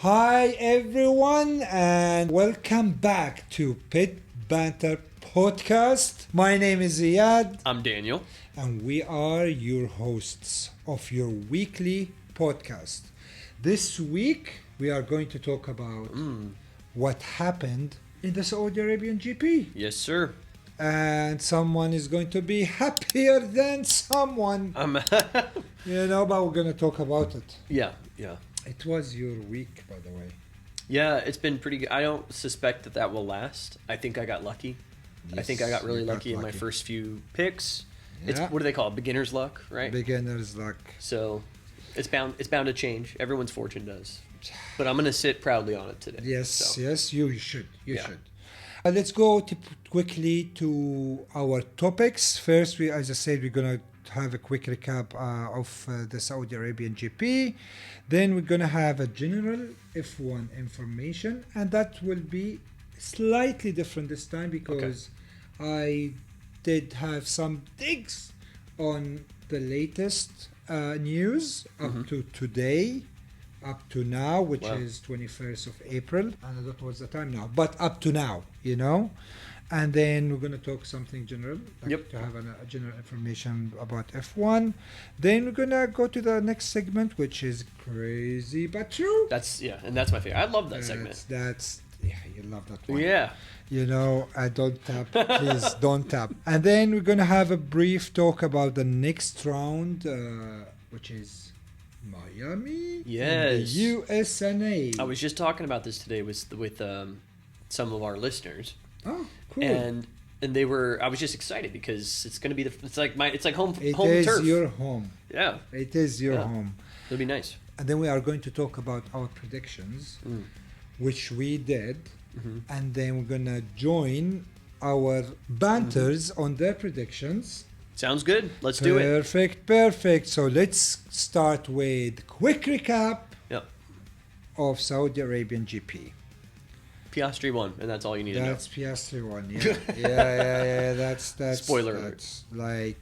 Hi everyone and welcome back to Pit Banter Podcast. My name is Iyad I'm Daniel. and we are your hosts of your weekly podcast. This week we are going to talk about what happened in the Saudi Arabian GP. Yes, sir. And someone is going to be happier than someone, but we're going to talk about it. yeah. It was your week, by the way. Yeah, it's been pretty good. I don't suspect that will last. I think I got lucky. I think I got really you got lucky in my first few picks. It's Yeah. what do they call it? Beginner's luck, right? Beginner's luck. So it's bound to change. Everyone's fortune does. But I'm gonna sit proudly on it today. Yes, So, yes, you should. You Yeah. should. Let's go quickly to our topics. First, as I said, we're going to have a quick recap of the Saudi Arabian GP. Then we're going to have a general F1 information, and that will be slightly different this time because I did have some digs on the latest news up to today. Up to now, which Wow. is 21st of April, and I don't know what's the time now, but up to now, and then we're going to talk something general, to have a general information about F1. Then we're going to go to the next segment, which is crazy but true. that's my favorite. I love that segment. That's you love that one. Yeah. I don't tap, please don't tap. And then we're going to have a brief talk about the next round, which is Miami, Yes. USA. I was just talking about this today with some of our listeners. Oh, cool. And they were. I was just excited because it's gonna be it's like home It home is turf. your home. Yeah, It is your Yeah. home. it'll be nice. And then we are going to talk about our predictions, which we did, and then we're gonna join our banters on their predictions. Sounds good. Let's do it. Perfect. So let's start with quick recap Yep. of Saudi Arabian GP. Piastri won, and that's all you need That's Piastri one, yeah. That's Spoiler alert. that's like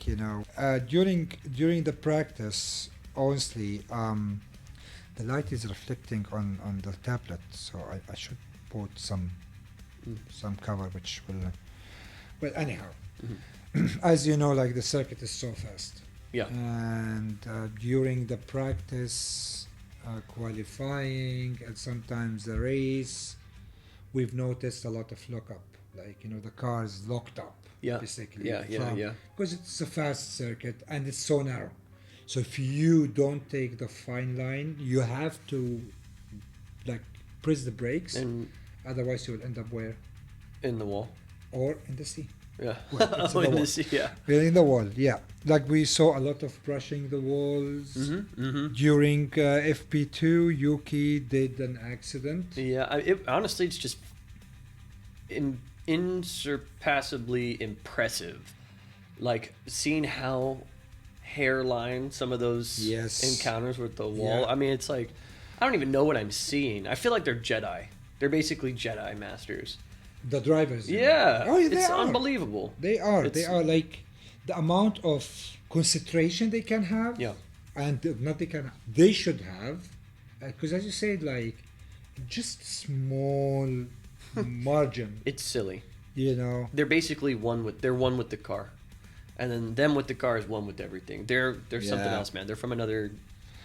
during the practice, honestly, the light is reflecting on the tablet, so I should put some cover which will. Well, anyhow, as you know, like the circuit is so fast. to know. Yeah. And during the practice, qualifying, and sometimes the race, we've noticed a lot of lockup. Like, the car is locked up, Yeah. basically. Yeah. Because it's a fast circuit and it's so narrow. So if you don't take the fine line, you have to, like, press the brakes. And Otherwise, you'll end up where? in the wall. Or in the sea. Yeah. Well, it's in the in wall. the sea. Yeah. We're in the wall, yeah. Like we saw a lot of brushing the walls. During FP2, Yuki did an accident. Yeah. Honestly, it's just insurpassably impressive. Like seeing how hairline some of those Yes. encounters with the wall. Yeah. I mean, it's like I don't even know what I'm seeing. I feel like they're Jedi. They're basically Jedi masters. The drivers. Yeah. Oh, yeah, they it's are. unbelievable. They are. They It's- are like the amount of concentration they can have. Yeah. And not they can. They should have, because as you said, like just small margin. It's silly. They're They're one with the car, and then them with the car is one with everything. They're something Yeah. else, man. They're from another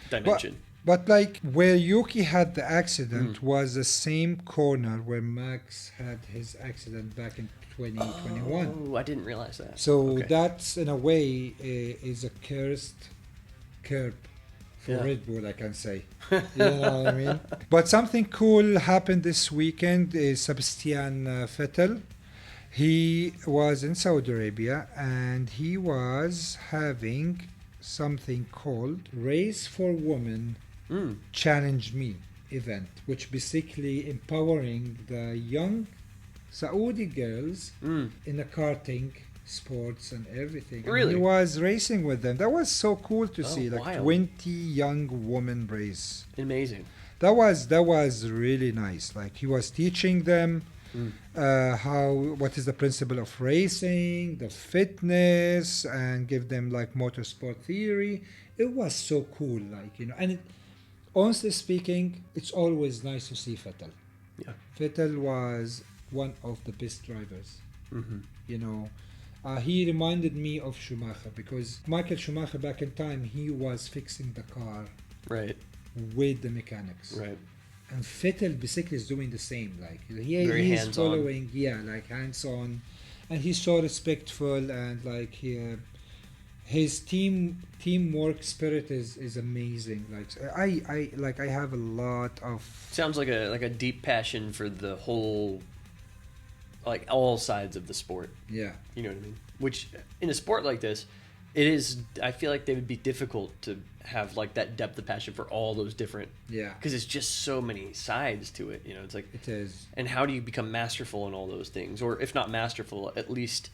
dimension. But like where Yuki had the accident was the same corner where Max had his accident back in 2021. Oh, I didn't realize that. So Okay. that's in a way is a cursed curb for Yeah. Red Bull, I can say. You know what I mean? But something cool happened this weekend is Sebastian Vettel. He was in Saudi Arabia and he was having something called Race for Women Challenge Me event, which basically empowering the young Saudi girls in the karting sports and everything. And Really? he was racing with them. That was so cool to see, like wild. 20 young women race. Amazing. That was really nice. Like he was teaching them what is the principle of racing, the fitness, and give them like motorsport theory. It was so cool, and honestly speaking, it's always nice to see Vettel. Yeah. Vettel was one of the best drivers. Mm-hmm. You know, he reminded me of Schumacher because Michael Schumacher back in time, he was fixing the car Right. with the mechanics. Right. And Vettel basically is doing the same. Like Very he's hands-on. following, like hands-on, and he's so respectful and like his teamwork spirit is amazing. Like I have a lot of Sounds like a deep passion for the whole, like all sides of the sport. yeah. You know what I mean? Which in a sport like this, it is. I feel like they would be difficult to have like that depth of passion for all those different. Yeah, Because it's just so many sides to it. You know, it's like. it is. And how do you become masterful in all those things, or if not masterful, at least,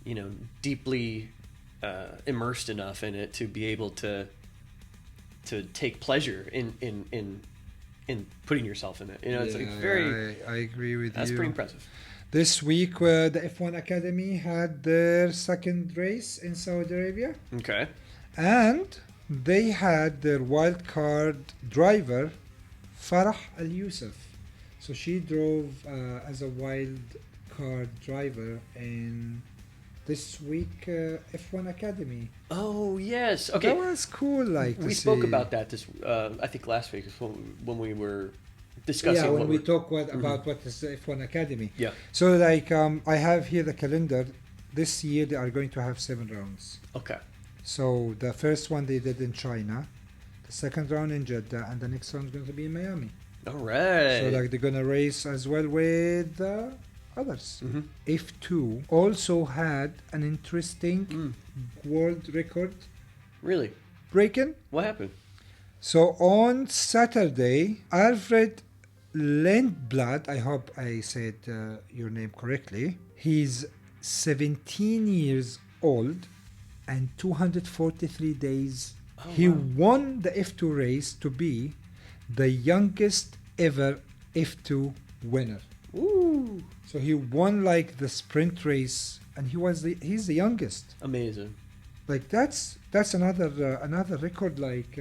you know, deeply immersed enough in it to be able to take pleasure in putting yourself in it. You know, it's like very. I agree with That's you. pretty impressive. This week, the F1 Academy had their second race in Saudi Arabia, Okay. and they had their wild card driver, Farah Al Yusuf. So she drove as a wild card driver in this week F1 Academy. Oh yes. Okay. That was cool. Like We to spoke see. about that this. I think last week is when we were discussing. Yeah, when what we we're- talk about what is the F1 Academy. Yeah. So like I have here the calendar. This year they are going to have 7 rounds. Okay. So the first one they did in China, the second round in Jeddah, and the next round is going to be in Miami. All right. So like they're gonna race as well with others. Mm-hmm. F2 also had an interesting world record Really? breaking. What happened? So on Saturday, Alfred Lindblad, I hope I said your name correctly. He's 17 years old and 243 days. Oh, He wow. won the F2 race to be the youngest ever F2 winner. Ooh. So he won like the sprint race, and he's the youngest. Amazing. Like that's another record like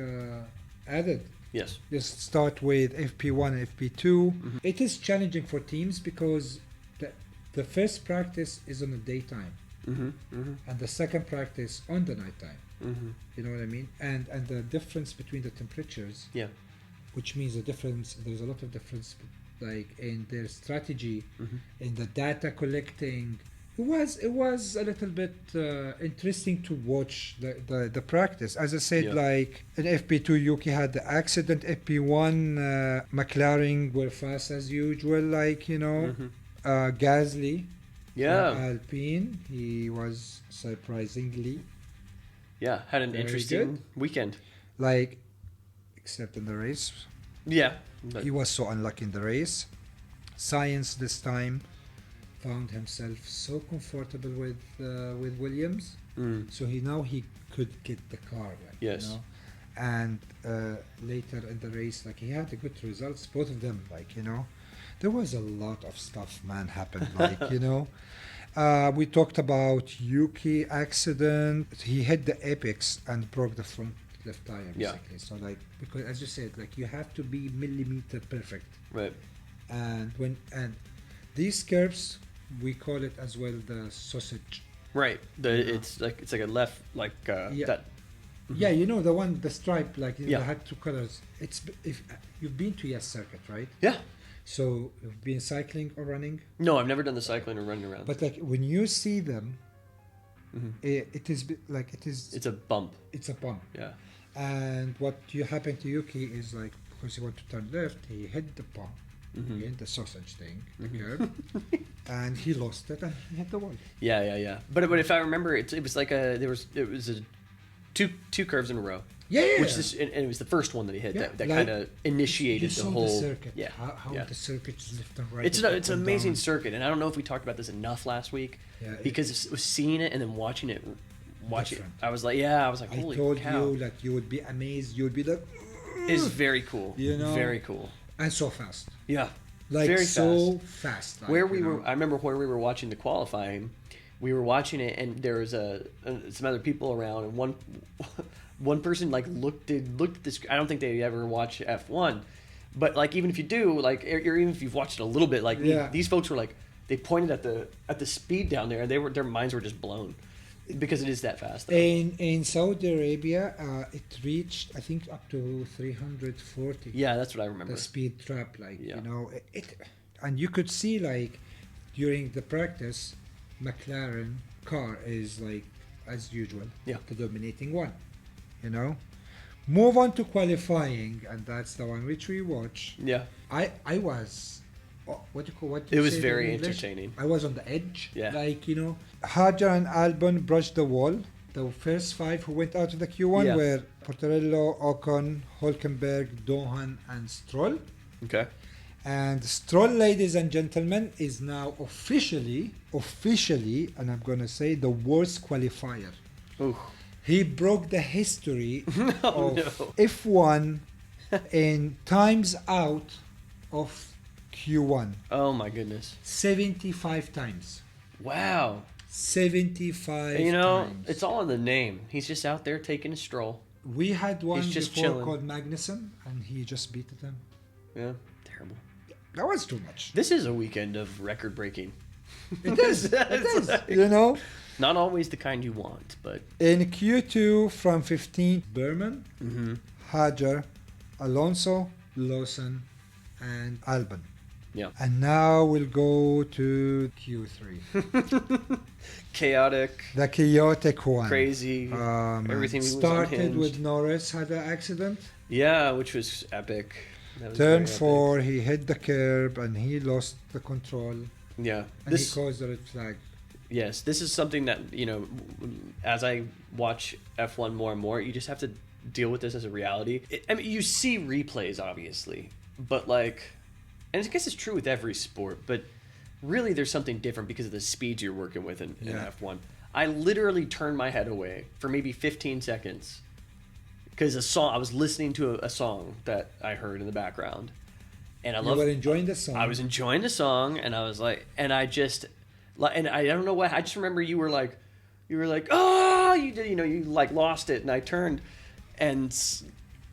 added. Yes. Just start with FP1 and FP2. It is challenging for teams because the first practice is on the daytime Mm-hmm. Mm-hmm. and the second practice on the nighttime. Mm-hmm. You know what I mean? And the difference between the temperatures, Yeah. which means there's a lot of difference like in their strategy, Mm-hmm. in the data collecting. It was a little bit interesting to watch the practice. As I said, Yeah. like in FP2, Yuki had the accident. FP1, McLaren were fast as usual. Like Mm-hmm. Gasly, Yeah. Alpine, he was surprisingly Yeah. Had an Very interesting good. weekend. like, except in the race, Yeah. But he was so unlucky in the race. Science this time found himself so comfortable with Williams, mm, so he could get the car. Like, Yes. You know? And later in the race, like he had the good results, both of them. Like there was a lot of stuff, man, happened. Like we talked about Yuki accident. He hit the apex and broke the front left tire, Yeah. basically. So like because as you said, like you have to be millimeter perfect. right. And these curves, we call it as well the sausage. Right. Yeah. It's like a left Yeah. that. Yeah, the stripe, like Yeah. they had 2 colors. If you've been to Yes Circuit, right? Yeah. So you've been cycling or running, No, I've never done the cycling or running around. but like when you see them, Mhm. it is like It's a bump. it's a bump. Yeah. And what you happen to Yuki is like because he wanted to turn left, he hit the bump, Mhm. okay, the sausage thing, the Mhm. curve, and he lost it and he hit the wall. Yeah. But if I remember, it was like it was a two curves in a row. Yeah. Which and it was the first one that he hit Yeah, that like, kind of initiated you the saw whole circuit. Yeah. How yeah. the circuit is left and right. It's and an up and amazing down. circuit, and I don't know if we talked about this enough last week Yeah, because it was seeing it and then watching it. Different. I was like, I holy told cow! you like you would be amazed. You would be like, It's very cool. You know? very cool. and so fast, Yeah, like very so fast. Like, where you we know. were, I remember where we were watching the qualifying. We were watching it, and there was some other people around, and one person like looked at this. I don't think they ever watch F1, but like even if you do, like or even if you've watched it a little bit, like these folks were like they pointed at the speed down there, and their minds were just blown because it is that fast. Though. In Saudi Arabia, it reached I think up to 340. Yeah, that's what I remember. The speed trap, like Yeah. you know, and you could see like during the practice, McLaren car is like as usual, the dominating one. You know, move on to qualifying, and that's the one which we watch. Yeah, I was. What do you call what? It was very entertaining. I was on the edge. Yeah. Like, you know, Hajar and Albon brushed the wall. The first 5 who went out of the Q1 were Portarello, Ocon, Hülkenberg, Dohan, and Stroll. Okay. And Stroll, ladies and gentlemen, is now officially, and I'm going to say the worst qualifier. Ooh. He broke the history of no. F1 in times out of Q1. Oh my goodness. 75 times. Wow. 75 You know, times. it's all in the name. He's just out there taking a stroll. We had one He's just before chilling. called Magnussen, and he just beat them. Yeah, terrible. That was too much. This is a weekend of record breaking. It is. It is. You know? Not always the kind you want, but... In Q2 from 15, Berman, Hajar, Alonso, Lawson, and Albon. Yeah. And now we'll go to Q3. Chaotic. The chaotic one. Crazy. Everything was started unhinged. with Norris had an accident. Yeah, which was epic. That was Turn very 4, he hit the curb and he lost the control. epic. Yeah. And he caused a red flag. Yes, this is something that, you know, as I watch F1 more and more, you just have to deal with this as a reality. I mean, you see replays, obviously, but like, and I guess it's true with every sport, but really there's something different because of the speeds you're working with in F1. I literally turned my head away for maybe 15 seconds because I was listening to a song that I heard in the background. And You were enjoying the song. I was enjoying the song, and I was like, and I don't know why. I just remember you were like, oh, you did, you know, you like lost it, and I turned, and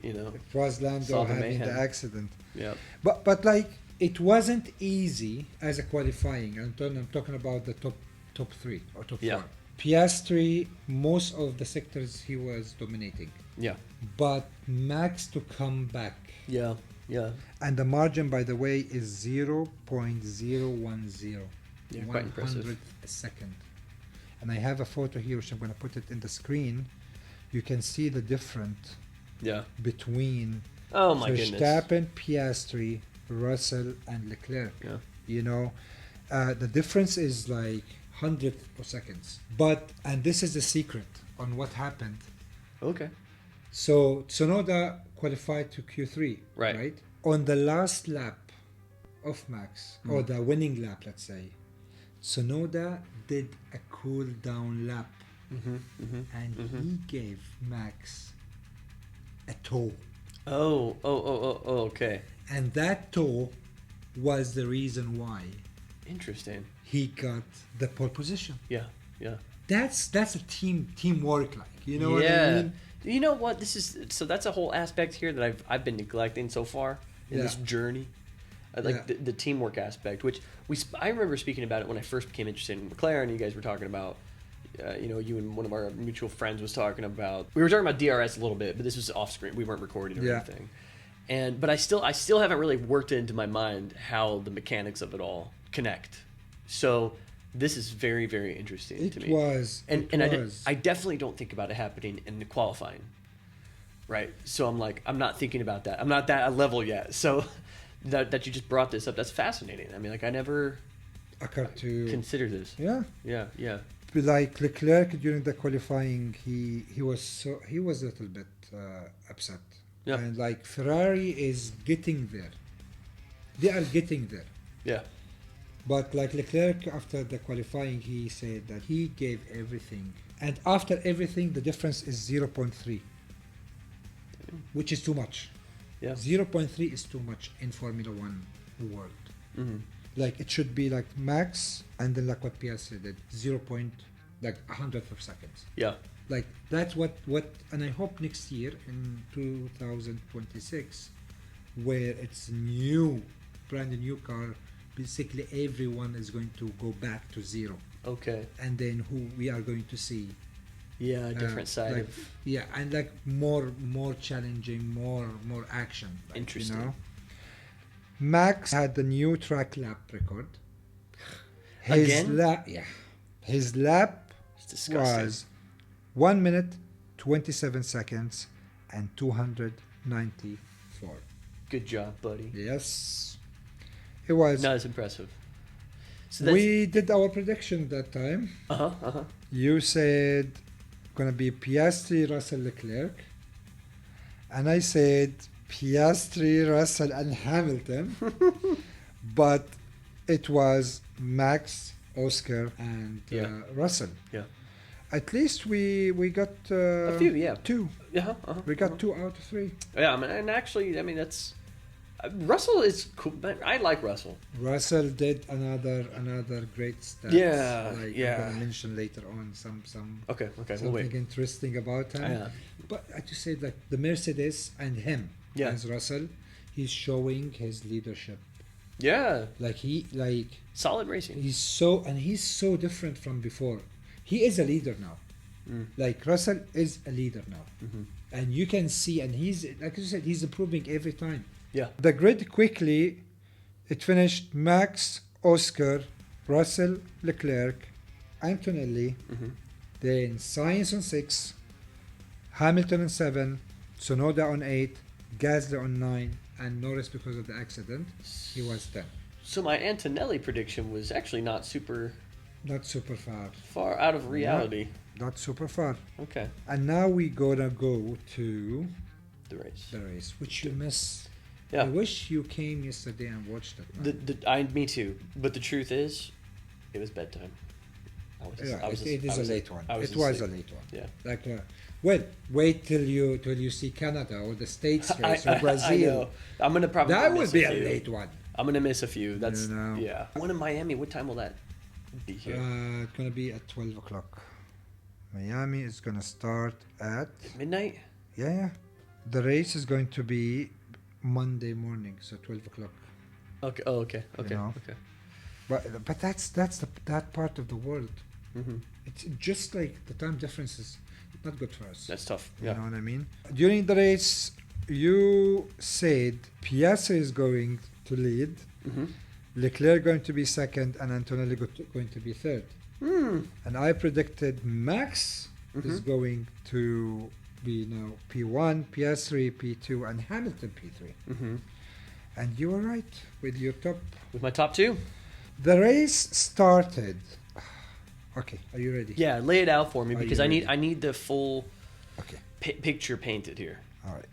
you know, It was Lando saw the having the mayhem. accident. Yeah, But like it wasn't easy as a qualifying. I'm talking about the top 3 or top 4. Yeah. Piastri, most of the sectors he was dominating. yeah, But Max to come back. yeah. And the margin, by the way, is 0.010. Yeah, quite impressive. 100th a second. And I have a photo here, which I'm going to put it in the screen. You can see the difference Yeah. between Oh my goodness. Verstappen, Piastri, Russell, and Leclerc. Yeah. You know, the difference is like hundredth of seconds. And this is the secret on what happened. Okay. So Tsunoda qualified to Q3, Right. On the last lap of Max, or the winning lap, let's say, Tsunoda did a cool down lap, and he gave Max a toe. Oh, okay. And that toe was the reason why Interesting. he got the pole position. Yeah. That's a teamwork, like, you know what I Yeah. mean? You know what? That's a whole aspect here that I've been neglecting so far in this journey. The teamwork aspect, which I remember speaking about it when I first became interested in McLaren. You guys were talking about, you and one of our mutual friends was talking about. We were talking about DRS a little bit, but this was off screen. We weren't recording or anything. But I still haven't really worked it into my mind how the mechanics of it all connect. So this is very, very interesting to me. I definitely don't think about it happening in the qualifying, right? So I'm not thinking about that. I'm not that level yet. So that you just brought this up, that's fascinating. I mean, like I never Occurred to consider this. yeah. Like Leclerc during the qualifying, he was a little bit upset. Yeah. And like Ferrari is getting there. They are getting there. Yeah. But like Leclerc, after the qualifying, he said that he gave everything. And after everything, the difference is 0.3, which is too much. Yeah. 0.3 is too much in Formula One world. Mm-hmm. Like it should be like max, and then like what Piastri did, 0. Like 100th of seconds. Yeah. Like that's what and I hope next year in 2026, where it's new, brand new car, basically everyone is going to go back to zero, Okay. and then who we are going to see Yeah, a different side like, of. yeah, and like more challenging, more action. Like, Interesting. You know? Max had the new track lap record. Again? His lap It's disgusting. was 1 minute 27 seconds and 294. Good job, buddy. Yes, it was. Not as impressive. So that's, We did our prediction that time. uh-huh. You said gonna be Piastri, Russell, Leclerc, and I said Piastri, Russell, and Hamilton. But it was Max, Oscar, and Yeah. Russell. Yeah. At least we got A few, yeah. 2. Uh-huh. We got 2 out of 3. Yeah, I mean, and actually, I mean, that's Russell is cool. I like Russell. Russell did another great stats. Yeah, like yeah. I'm gonna mention later on some Okay, we'll something wait. interesting about him. Yeah. But I just say that the Mercedes and him Yeah. as Russell, he's showing his leadership. Yeah, Like solid racing. he's so different from before. He is a leader now. Like Russell is a leader now, and you can see, and he's like you said, he's improving every time. Yeah. The grid quickly, it finished Max, Oscar, Russell, Leclerc, Antonelli, then Sainz on 6, Hamilton on 7, Tsunoda on 8, Gasly on 9, and Norris, because of the accident, he was 10. So my Antonelli prediction was actually not super Not super far. far out of reality. Not super far. Okay. And now we gonna go to The race. the race, which you miss. Yeah. I wish you came yesterday and watched it. Me too. But the truth is, it was bedtime. It is a late one. It was a late one. Yeah. Like, well, wait till you see Canada or the States race or Brazil. I know. I'm gonna probably That miss would be a few. late one. I'm gonna miss a few. That's You know. yeah. One in Miami. What time will that be here? It's gonna be at 12 o'clock. Miami is gonna start at Midnight. yeah. The race is going to be Monday morning, so 12 o'clock. Okay. Oh, okay. Okay. know. Okay. But that part of the world. Mm-hmm. It's just like the time difference is not good for us. That's tough. You Yeah. know what I mean? During the race, you said Piastri is going to lead, Mm-hmm. Leclerc going to be second, and Antonelli going to be third. And I predicted Max is going to be now P1, Piastri P2, and Hamilton P3. Mm-hmm. And you were right with your top. With my top two. The race started. Okay, are you ready? Yeah. Lay it out for me Are because you I need the full Okay, picture painted here. all right.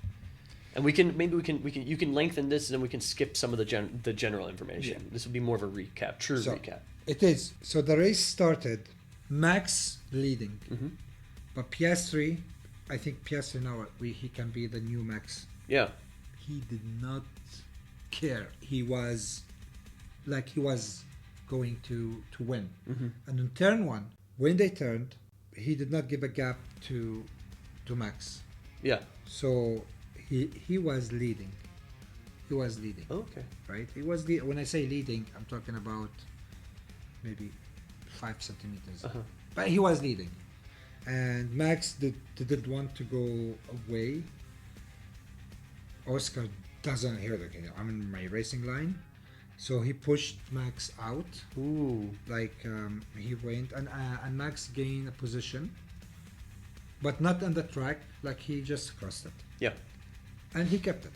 And you can lengthen this and then we can skip some of the general information. Yeah. This will be more of a recap, true So, recap. It is. So the race started, Max leading, Mm-hmm. but Piastri, I think Piastri now, he can be the new Max. Yeah. He did not care. He was going to win. Mm-hmm. And in turn 1, when they turned, he did not give a gap to Max. Yeah. So he was leading. He was leading. Okay. Right? He was when I say leading, I'm talking about maybe 5 centimeters. Uh-huh. But he was leading, and Max didn't want to go away. Oscar doesn't hear the I'm in my racing line, so he pushed Max out. Ooh. Like he went, and Max gained a position, but not on the track. Like he just crossed it. Yeah. And he kept it.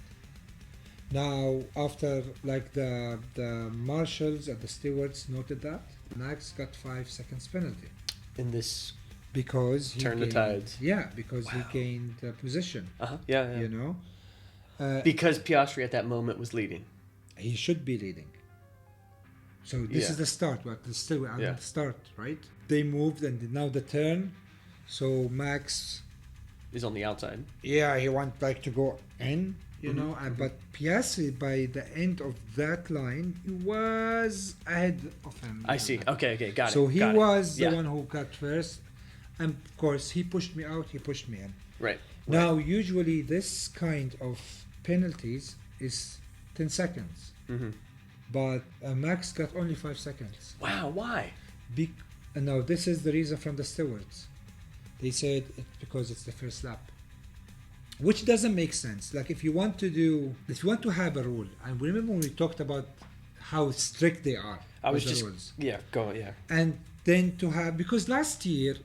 Now, after like the marshals and the stewards noted that, Max got 5 seconds penalty In this. because he Turn the gained, tides. Yeah, because Wow. he gained position. Uh-huh. Yeah. You know, Because Piastri at that moment was leading. he should be leading. So this Yeah. is the start. But still, we're Yeah. at the start, right? They moved, and now the turn. So Max, Is on the outside. yeah, he want like to go in. You Mhm, know, but Piastri by the end of that line, he was ahead of him. I see. Okay. Got it. So he got it. was the Yeah. one who got first, And of course, he pushed me out, he pushed me in. Right. Now, usually this kind of penalties is 10 seconds. Mm-hmm. But Max got only 5 seconds. Wow, why? And now this is the reason from the stewards. They said it's because it's the first lap. Which doesn't make sense. Like if you want to have a rule, and remember when we talked about how strict they are with the rules. And then to have, because last year,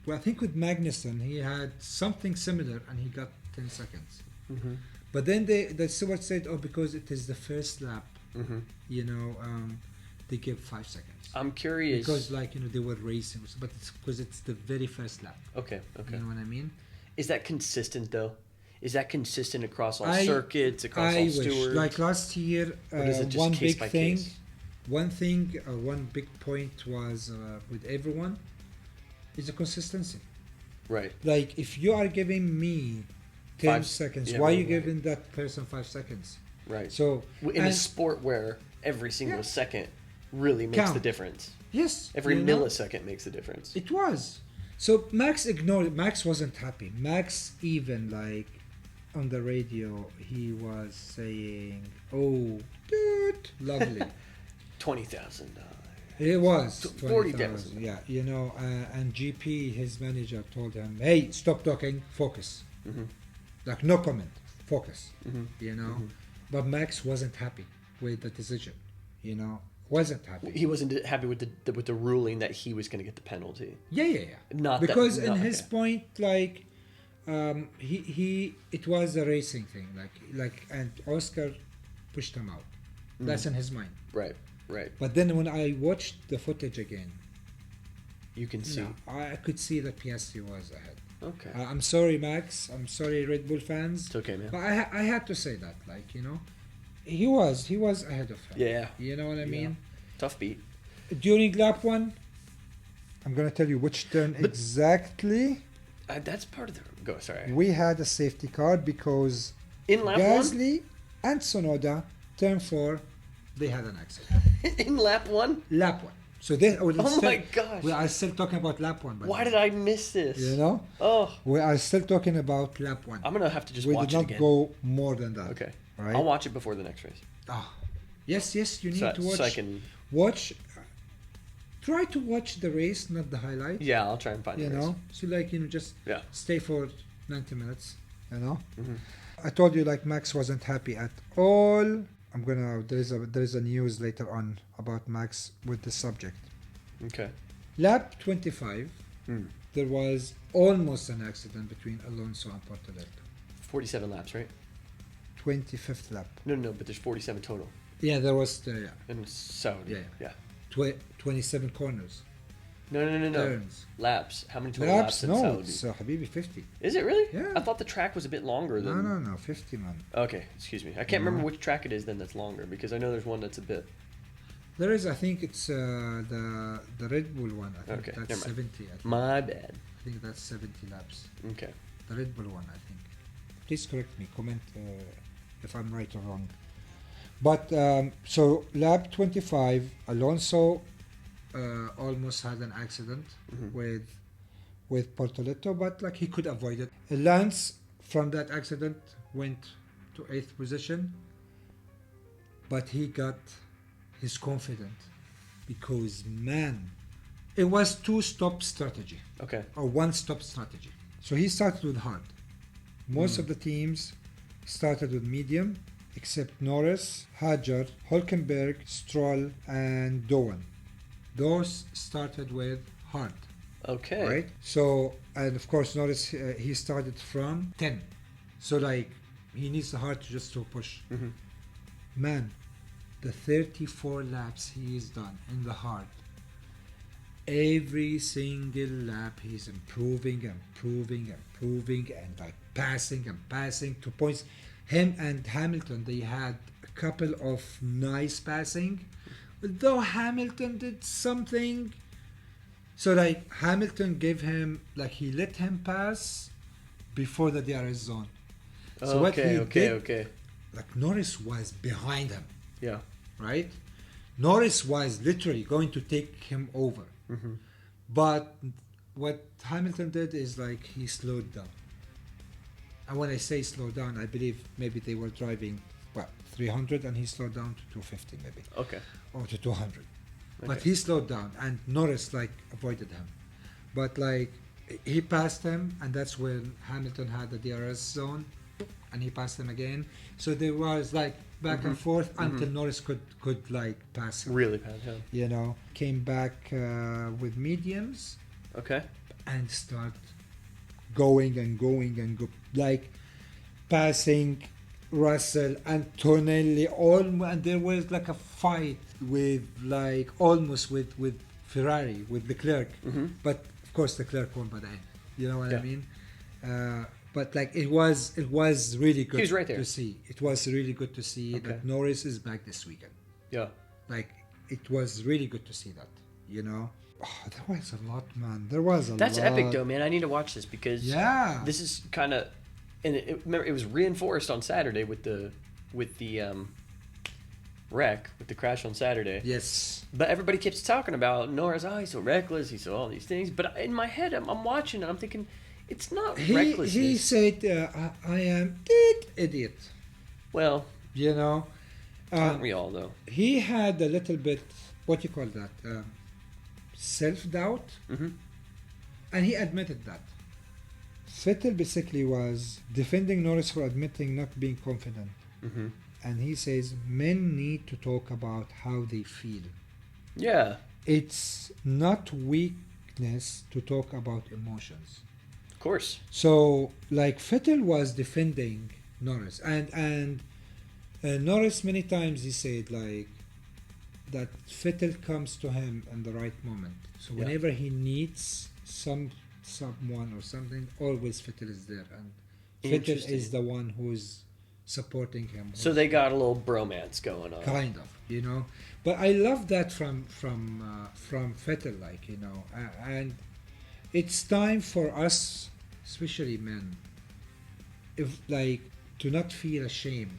well, I think with Magnussen, he had something similar and he got 10 seconds. Mm-hmm. But then the steward said, oh, because it is the first lap, mm-hmm. They give 5 seconds. I'm curious. Because they were racing, but it's because it's the very first lap. Okay. You know what I mean? Is that consistent though? Is that consistent across all circuits, across all stewards? Like last year, one big point was with everyone is the consistency. Right. Like if you are giving me 10 seconds, why are you giving that person 5 seconds? Right. So in a sport where every single second really makes the difference. Yes. Every millisecond makes a difference. It was. So Max ignored it. Max wasn't happy. Max even on the radio, he was saying, "Oh, dude, lovely." $20,000. It was 40,000. Yeah, and GP, his manager, told him, "Hey, stop talking. Focus. Mm-hmm. Like no comment. Focus." Mm-hmm. Mm-hmm. But Max wasn't happy with the decision. Wasn't happy. He wasn't happy with the ruling that he was going to get the penalty. Yeah. Not because that, in his point, it was a racing thing, and Oscar pushed him out. That's in his mind. Right. But then when I watched the footage again, you can see. I could see that Piastri was ahead. Okay. I'm sorry, Max. I'm sorry, Red Bull fans. It's okay, man. But I had to say that, he was ahead of him. Yeah. You know what I mean? Tough beat. During lap 1, I'm gonna tell you which turn exactly. That's part of the go. Sorry. We had a safety car because in lap Gasly and Sonoda, turn 4, they had an accident. In lap 1. Lap 1. So my gosh. We are still talking about lap 1. Why did I miss this? Oh. We are still talking about lap 1. I'm gonna have to just watch it again. We did not go more than that. Okay. Right? I'll watch it before the next race. Oh. Yes. You need to watch. So I can watch. Try to watch the race, not the highlight. Yeah, I'll try and find the race. So just stay for 90 minutes. Mm-hmm. I told you Max wasn't happy at all. There's a news later on about Max with the subject. Okay. Lap 25, there was almost an accident between Alonso and Portoletto. 47 laps, right? 25th lap. No, but there's 47 total. Yeah, there was In Saudi. Yeah. 27 corners. No. Turns. Laps. How many total laps in Saudi? No, it's Habibi 50. Is it really? Yeah. I thought the track was a bit longer than... No, 50, man. Okay, excuse me. I can't remember which track it is then that's longer, because I know there's one that's a bit... There is, I think it's the Red Bull one. I think that's 70. My bad. I think that's 70 laps. Okay. The Red Bull one, I think. Please correct me. Comment if I'm right or wrong. But so lap 25, Alonso almost had an accident with Portoletto, but he could avoid it. Lance from that accident went to 8th position, but he got his confidence because it was 2-stop strategy. Okay. Or 1-stop strategy. So he started with hard. Most of the teams started with medium, except Norris, Hajar, Hülkenberg, Stroll, and Doan. Those started with hard. Okay. Right? So, and of course, Norris, he started from 10. So, he needs the hard just to push. Mm-hmm. Man, the 34 laps he's done in the hard, every single lap he's improving and passing to points. Him and Hamilton, they had a couple of nice passing, though Hamilton did something. So Hamilton gave him, he let him pass before the DRS zone. So what he did, Norris was behind him. Yeah. Right? Norris was literally going to take him over. Mm-hmm. But what Hamilton did is like he slowed down. And when I say slow down, I believe maybe they were driving 300 and he slowed down to 250 maybe, Okay. or to 200. But Okay. he slowed down and Norris like avoided him. But like he passed him, and that's when Hamilton had the DRS zone, and he passed him again. So there was like back and forth until Norris could like pass him. Really bad, yeah. You know, came back with mediums Okay. and start going and going and go, like passing Russell and Tonelli, and there was like a fight with like almost with Ferrari, with Leclerc, but of course Leclerc won by the end. You know what I mean? But like it was really good He was right there. to see. It was really good to see Okay. that Norris is back this weekend. Yeah. Like it was really good to see that. You know, there was a lot, man. There was a lot. That's epic, though, man. I need to watch this because Yeah. this is kind of, and remember it was reinforced on Saturday with the wreck, with the crash on Saturday. Yes. But everybody keeps talking about Norris. Oh, he's so reckless. He's so all these things. But in my head, I'm watching and I'm thinking, it's not recklessness. He said, I am idiot. Well, You know, aren't we all though? he had a little bit, what you call that, self-doubt, and he admitted that. Vettel basically was defending Norris for admitting not being confident. And he says men need to talk about how they feel. Yeah, It's not weakness to talk about emotions. of course. So, like Vettel was defending Norris, and Norris many times he said like that Vettel comes to him in the right moment. So Yeah. whenever he needs someone or something, always Vettel is there, and Vettel Interesting. is the one who's supporting him. So they got a little bromance going on. Kind of, you know. But I love that from Vettel, like, you know, and it's time for us, especially men, if like to not feel ashamed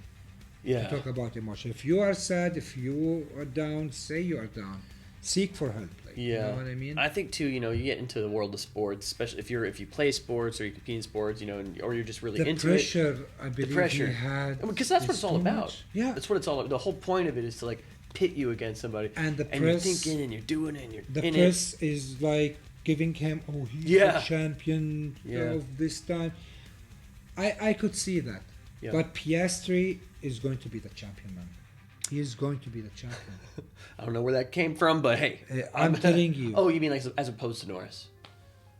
Yeah. to talk about emotion. If you are sad, if you are down, say you are down. Seek for help. Like, Yeah, you know what I mean? I think too. You know, you get into the world of sports, especially if you play sports or you compete in sports. You know, or you're just really The into pressure, it. I believe pressure. he had, Because that's what is it's all too about. much. Yeah, That's what it's all about. The whole point of it is to like pit you against somebody, and the and you're press, thinking and you're doing it and you're the in press is like giving him, oh, he's Yeah. the champion Yeah. of this time. I could see that, Yeah. but Piastri is going to be the champion, man. He is going to be the champion. I don't know where that came from, but hey, I'm telling you. Oh, you mean like as opposed to Norris?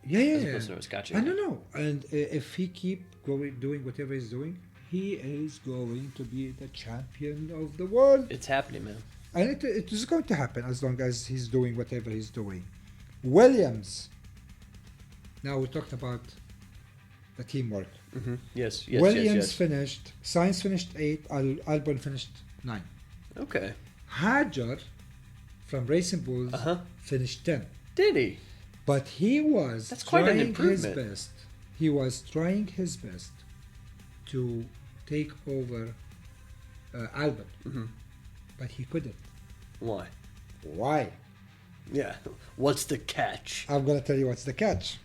Yeah, As yeah, opposed to yeah. Norris, gotcha. I don't know. And if he keep doing whatever he's doing, he is going to be the champion of the world. It's happening, man. And it is going to happen as long as he's doing whatever he's doing. Williams. Now we talked about the teamwork. Yes, yes, Williams yes, finished. Sainz finished 8. Albon finished 9. yes. Okay. Hajar from Racing Bulls finished 10. Did he? But he was That's quite an trying his improvement. best. He was trying his best to take over Albon, but he couldn't. Why? Why? Yeah. What's the catch? I'm gonna tell you what's the catch.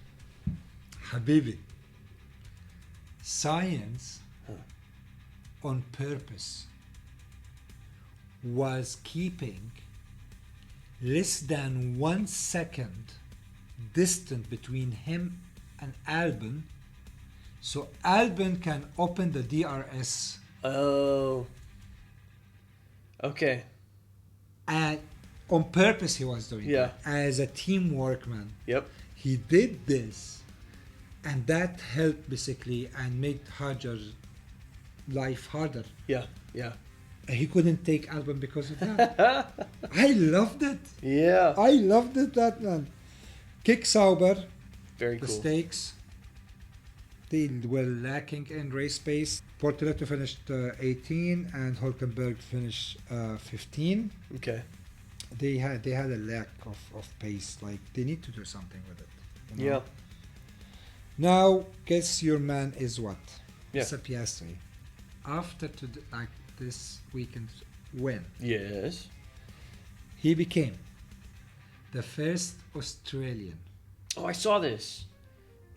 Habibi. Science, on purpose, was keeping less than 1 second distant between him and Albon, so Albon can open the DRS, Oh. Okay. and on purpose he was doing Yeah. that as a teamwork man. Yep. He did this, and that helped basically and made Hajar's life harder. Yeah. Yeah. He couldn't take Albon because of that. I loved it. Yeah. I loved it, that man. Kick Sauber, Very cool. mistakes. They were lacking in race pace. Portoletto finished 18 and Hulkenberg finished 15. Okay. They had a lack of pace. Like they need to do something with it. you know? Yeah. Now, guess your man is what? Yeah. It's a Piastri. After like this weekend's win, Yes. he became the first Australian Oh, I saw this.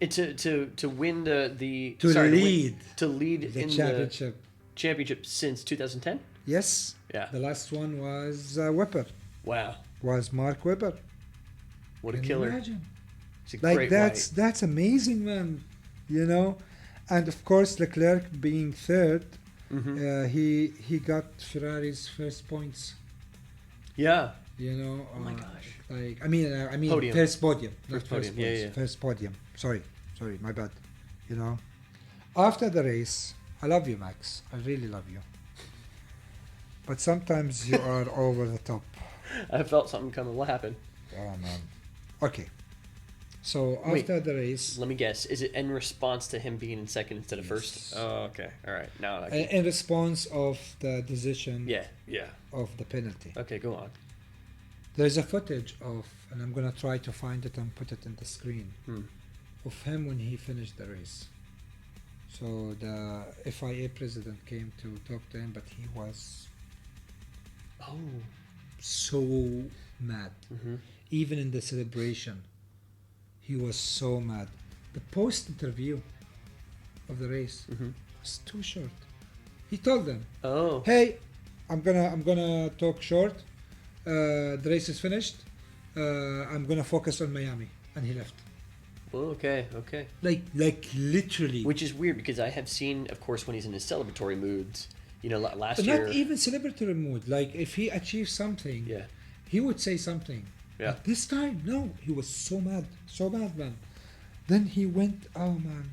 It's to win the To lead to lead the in championship. the championship since 2010. Yes. Yeah. The last one was Webber. Wow. Was Mark Webber. What a Can you killer. imagine? It's a Like great that's amazing, man. You know, and of course Leclerc being third, he got Ferrari's first points. Yeah. You know. Oh my gosh. Like I mean Podium. first podium, not First first podium. points, Yeah. first podium. Sorry, my bad. You know, after the race, I love you, Max. I really love you. But sometimes you are over the top. I felt something coming. What happened? Oh man. Okay. So Wait. after the race, Let me guess. Is it in response to him being in second instead of Yes. first? Oh, okay. All right. Now I can... in response of the decision Yeah. of the penalty, Okay, go on. there's a footage of, and I'm gonna try to find it and put it in the screen, of him when he finished the race. So the FIA president came to talk to him, but he was Oh. so mad. Even in the celebration, he was so mad. The post interview of the race was too short. He told them, Oh. "Hey, I'm gonna talk short. The race is finished. I'm gonna focus on Miami," and he left. Oh, okay. Like literally. Which is weird because I have seen, of course, when he's in his celebratory moods. You know, last But year. not even celebratory mood. Like if he achieved something, Yeah. he would say something. Yeah. But this time, no, he was so mad, man. Then he went, oh man,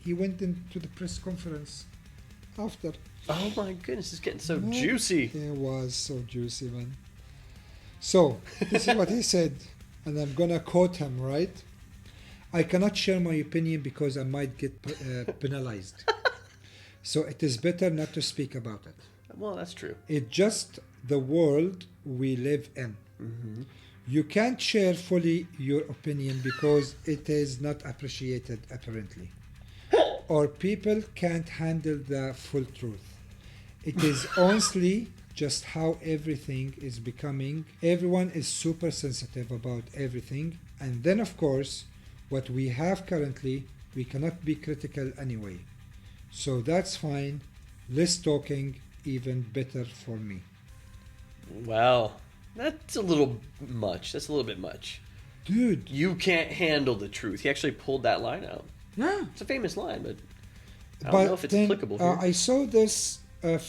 he went into the press conference after. Oh my goodness, it's getting so Man, juicy. It was so juicy, man. So this is what he said, and I'm gonna quote him, right? "I cannot share my opinion because I might get penalized. So it is better not to speak about it. Well, that's true. It's just the world we live in. You can't share fully your opinion because it is not appreciated apparently. Or people can't handle the full truth. It is honestly just how everything is becoming. Everyone is super sensitive about everything. And then of course, what we have currently, we cannot be critical anyway. So that's fine. Less talking, even better for me." Wow. That's a little much. That's a little bit much. Dude. You can't handle the truth. He actually pulled that line out. Yeah. It's a famous line, but I don't know if it's applicable here. I saw this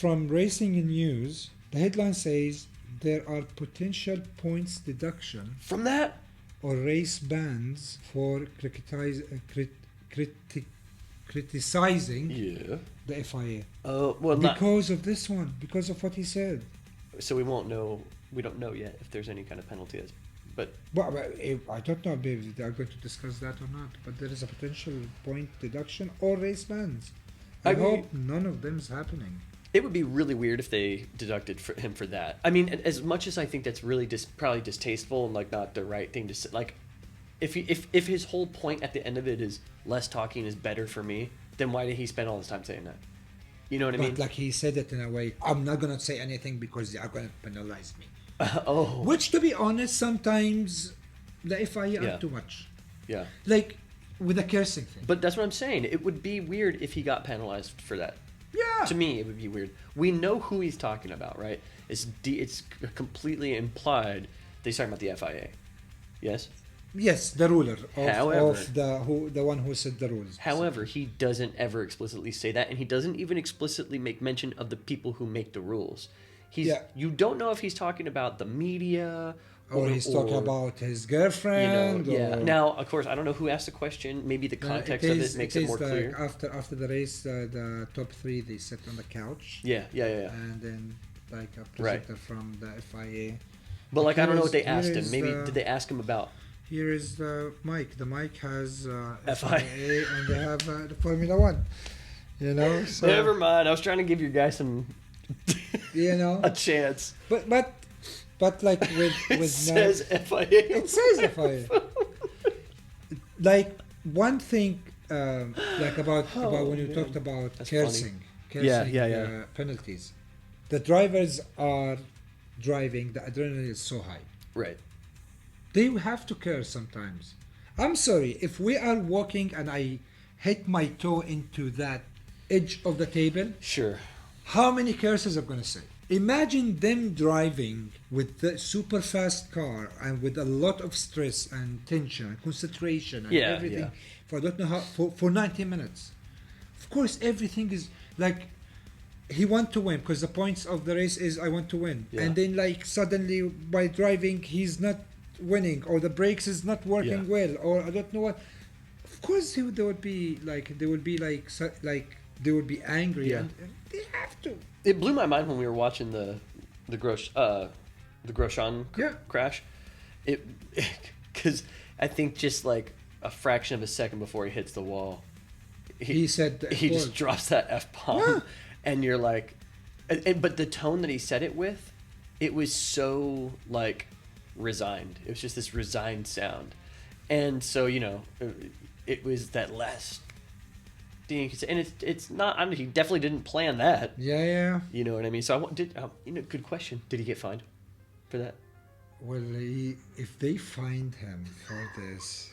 from Racing News. The headline says there are potential points deduction From that? or race bans for criticizing Yeah. the FIA Well, not... because of this one, because of what he said. So we won't know. We don't know yet if there's any kind of penalty. But Well, I don't know if they are going to discuss that or not, but there is a potential point deduction or race bans. I I mean- hope none of them is happening. it would be really weird if they deducted him for that. I mean, as much as I think that's really probably distasteful and like not the right thing to say. Like, if his whole point at the end of it is less talking is better for me, then why did he spend all his time saying that? You know what I But mean? like he said it in a way, I'm not gonna say anything because they are gonna penalize me. Oh. Which, to be honest, sometimes the FIA Yeah. are too much. Yeah. Like with the cursing thing. But that's what I'm saying. It would be weird if he got penalized for that. Yeah. To me, it would be weird. We know who he's talking about, right? It's completely implied that he's talking about the FIA. Yes? Yes, the ruler However- of the one who set the rules. However, he doesn't ever explicitly say that, and he doesn't even explicitly make mention of the people who make the rules. Yeah. You don't know if he's talking about the media or he's talking about his girlfriend. Yeah. Or, Now, of course, I don't know who asked the question. Maybe the context of it makes it more like clear. After the race, the top three they sit on the couch. Yeah. And then like a presenter from the FIA. But like, I don't know what they Here asked him. is Maybe the- did they ask him about? Here is the mic. The mic has FIA. FIA and they have the Formula One. You know, so Never mind. I was trying to give you guys some you know, a chance. but like with It with says FIA. it says FIA. Like one thing, like about when you man. talked about That's cursing, Yeah. penalties. The drivers are driving. The adrenaline is so high. Right. They have to curse sometimes. I'm sorry, if we are walking and I hit my toe into that edge of the table, Sure. how many curses I'm gonna say? Imagine them driving with the super fast car and with a lot of stress and tension and concentration and Yeah, everything yeah. for I don't know how for 90 minutes. Of course, everything is like he want to win because the points of the race is I want to win, Yeah. and then like suddenly by driving he's not winning or the brakes is not working Yeah. well or I don't know what. Of course, they would be like they would be angry Yeah. and they have to. It blew my mind when we were watching the Grosjean Yeah. crash. It because I think just like a fraction of a second before he hits the wall, He said the he F just word. drops that F-bomb, Yeah. and you're like, but the tone that he said it with, it was so like resigned. It was just this resigned sound, and so it was that last thing. And it's not. I mean, he definitely didn't plan that. Yeah. You know what I mean? So good question. Did he get fined for that? Well, if they find him for this,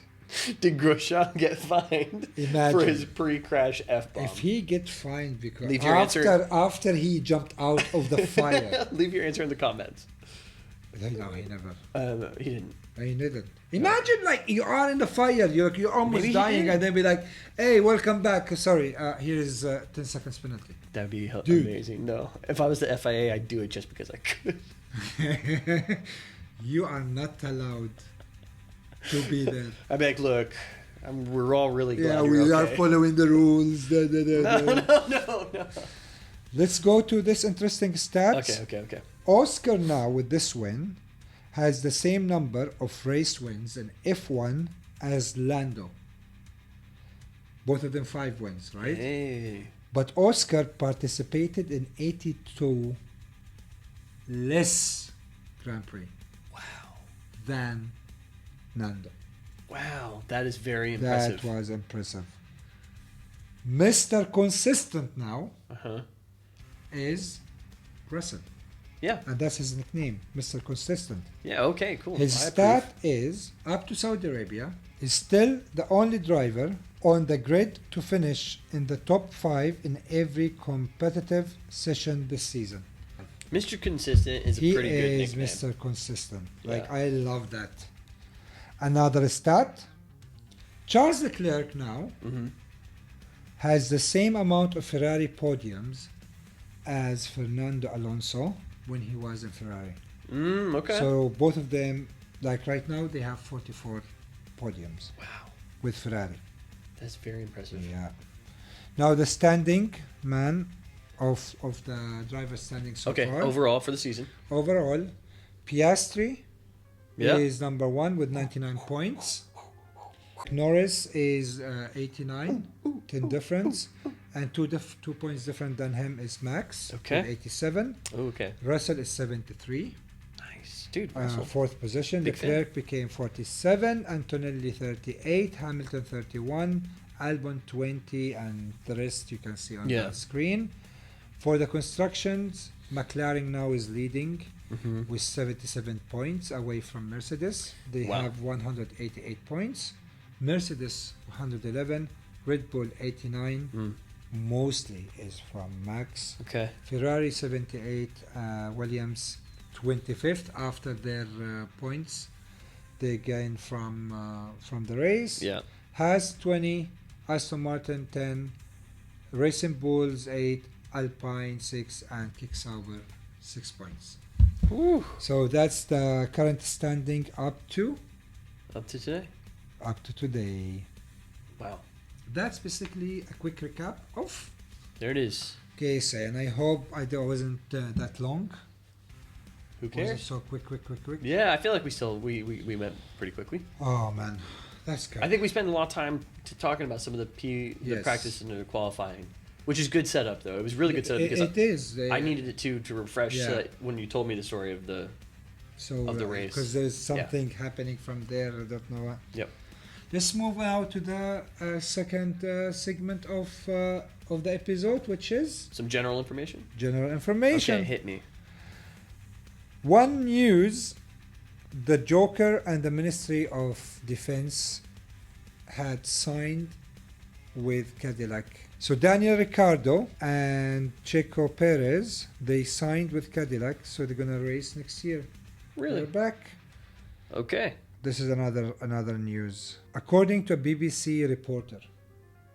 Did Grosjean get fined for Imagine. his pre-crash F-bomb? if he get fined because Leave your after he jumped out of the fire, Leave your answer in the comments. no, he never. He didn't. He didn't. Imagine like you are in the fire, you're almost Maybe he dying, did. and then be like, "Hey, welcome back. Sorry, here is 10 seconds penalty." That'd be Dude. amazing. No, if I was the FIA, I'd do it just because I could. You are not allowed to be there. I'd be like, look, we're all really glad Yeah, you're we are okay. following the rules. No. Let's go to this interesting stats. Okay. Oscar now with this win has the same number of race wins in F1 as Lando. Both of them 5 wins, right? Hey. But Oscar participated in 82 less Grand Prix Wow. than Nando. Wow, that is very impressive. That was impressive. Mr. Consistent now Uh-huh. is Russell. Yeah. And that's his nickname, Mr. Consistent. Yeah, okay, cool. His I stat approve. is, up to Saudi Arabia, is still the only driver on the grid to finish in the top 5 in every competitive session this season. Mr. Consistent is a He pretty good is nickname. Mr. Consistent. Like, Yeah. I love that. Another stat, Charles Leclerc now Mm-hmm. has the same amount of Ferrari podiums as Fernando Alonso when he was in Ferrari. Okay. So both of them, like right now, they have 44 podiums Wow, with Ferrari. that's very impressive. Yeah. Now the standing, man, of the driver standing so Okay, far. overall for the season. Overall, Piastri Yeah. is number 1 with 99 points. Norris is 89, 10 difference, and 2 points different than him is Max Okay. with 87. Okay. Russell is 73. Nice. Dude, Russell. Fourth position. Big fan. Leclerc became 47, Antonelli 38, Hamilton 31, Albon 20, and the rest you can see on Yeah. the screen. For the constructions, McLaren now is leading Mm-hmm. with 77 points away from Mercedes. They Wow. have 188 points. Mercedes 111, Red Bull 89, Mm. mostly is from Max. Okay. Ferrari 78, Williams 25th after their points they gained from the race. Yeah. Haas 20, Aston Martin 10, Racing Bulls 8, Alpine 6, and Kick Sauber 6 points. Woo. So that's the current standing up to Today. today. Wow. That's basically a quick recap of There it is. KSA, and I hope I wasn't that long. Who Was it cares? so quick? Yeah, I feel like we went pretty quickly. Oh man, that's good. I think we spent a lot of time talking about some of the Yes. practice and the qualifying, which is good setup though. It was really good setup because it is. I needed it to refresh Yeah. so that when you told me the story of the of the race. because there's something happening from there. I don't know what. Yep. Let's move now to the second segment of the episode, which is Some general information. general information. Okay, hit me. One news: the Joker and the Ministry of Defense had signed with Cadillac. So Daniel Ricciardo and Checo Perez, they signed with Cadillac, so they're gonna race next year. Really? They're back. Okay. This is another news. According to a BBC reporter,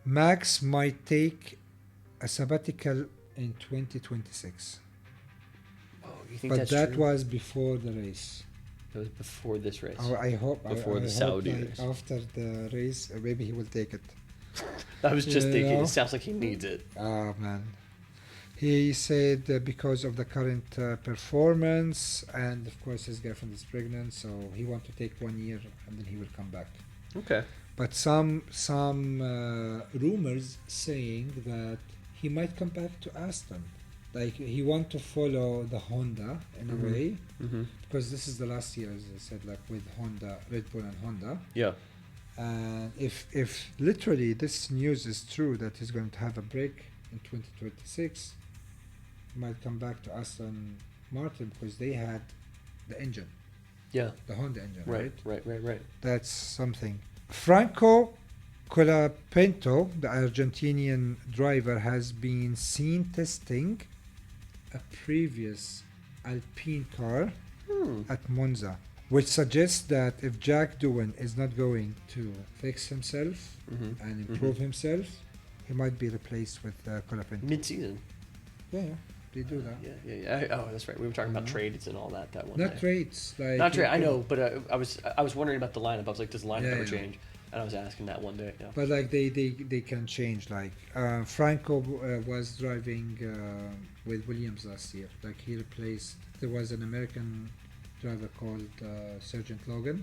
Max might take a sabbatical in 2026. Oh, you think But that's that true? was before the race. It was before this race. I hope Before the I Saudi hope, race. after the race, maybe he will take it. I was just You thinking, know? it sounds like he needs it. Oh man. He said because of the current performance, and of course his girlfriend is pregnant, so he want to take 1 year and then he will come back. Okay. But some rumors saying that he might come back to Aston. Like he want to follow the Honda in a way, Mm-hmm. because this is the last year, as I said, like with Honda, Red Bull and Honda. Yeah. And if literally this news is true that he's going to have a break in 2026, he might come back to Aston Martin because they had the engine, Yeah. the Honda engine, right? Right. That's something. Franco Colapinto, the Argentinian driver, has been seen testing a previous Alpine car at Monza, which suggests that if Jack Doohan is not going to fix himself and improve himself, he might be replaced with Colapinto. Mid-season. Yeah, they do that. Yeah. Oh, that's right. We were talking about trades and all that one Not day. trades, like Not trade. you I could- know, but I was wondering about the lineup. I was like, does the lineup Yeah, ever yeah. change? And I was asking that one day. Yeah. But like they can change. Like Franco was driving with Williams last year. Like he replaced. There was an American driver called Sergeant Logan,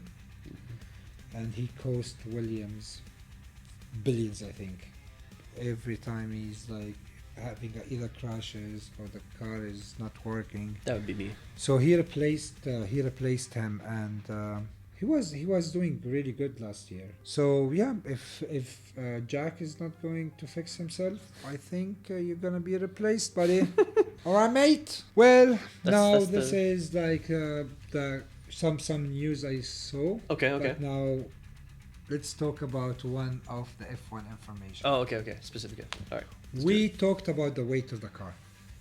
and he cost Williams billions, I think. Every time he's like having either crashes or the car is not working. That would be me. So he replaced him, and he was doing really good last year. So yeah, if Jack is not going to fix himself, I think you're gonna be replaced, buddy. All right, mate. Well, now that's this the- is like the some news I saw. Okay. But now let's talk about one of the F1 information. Oh, okay. Specific. All right. Let's do We it. talked about the weight of the car,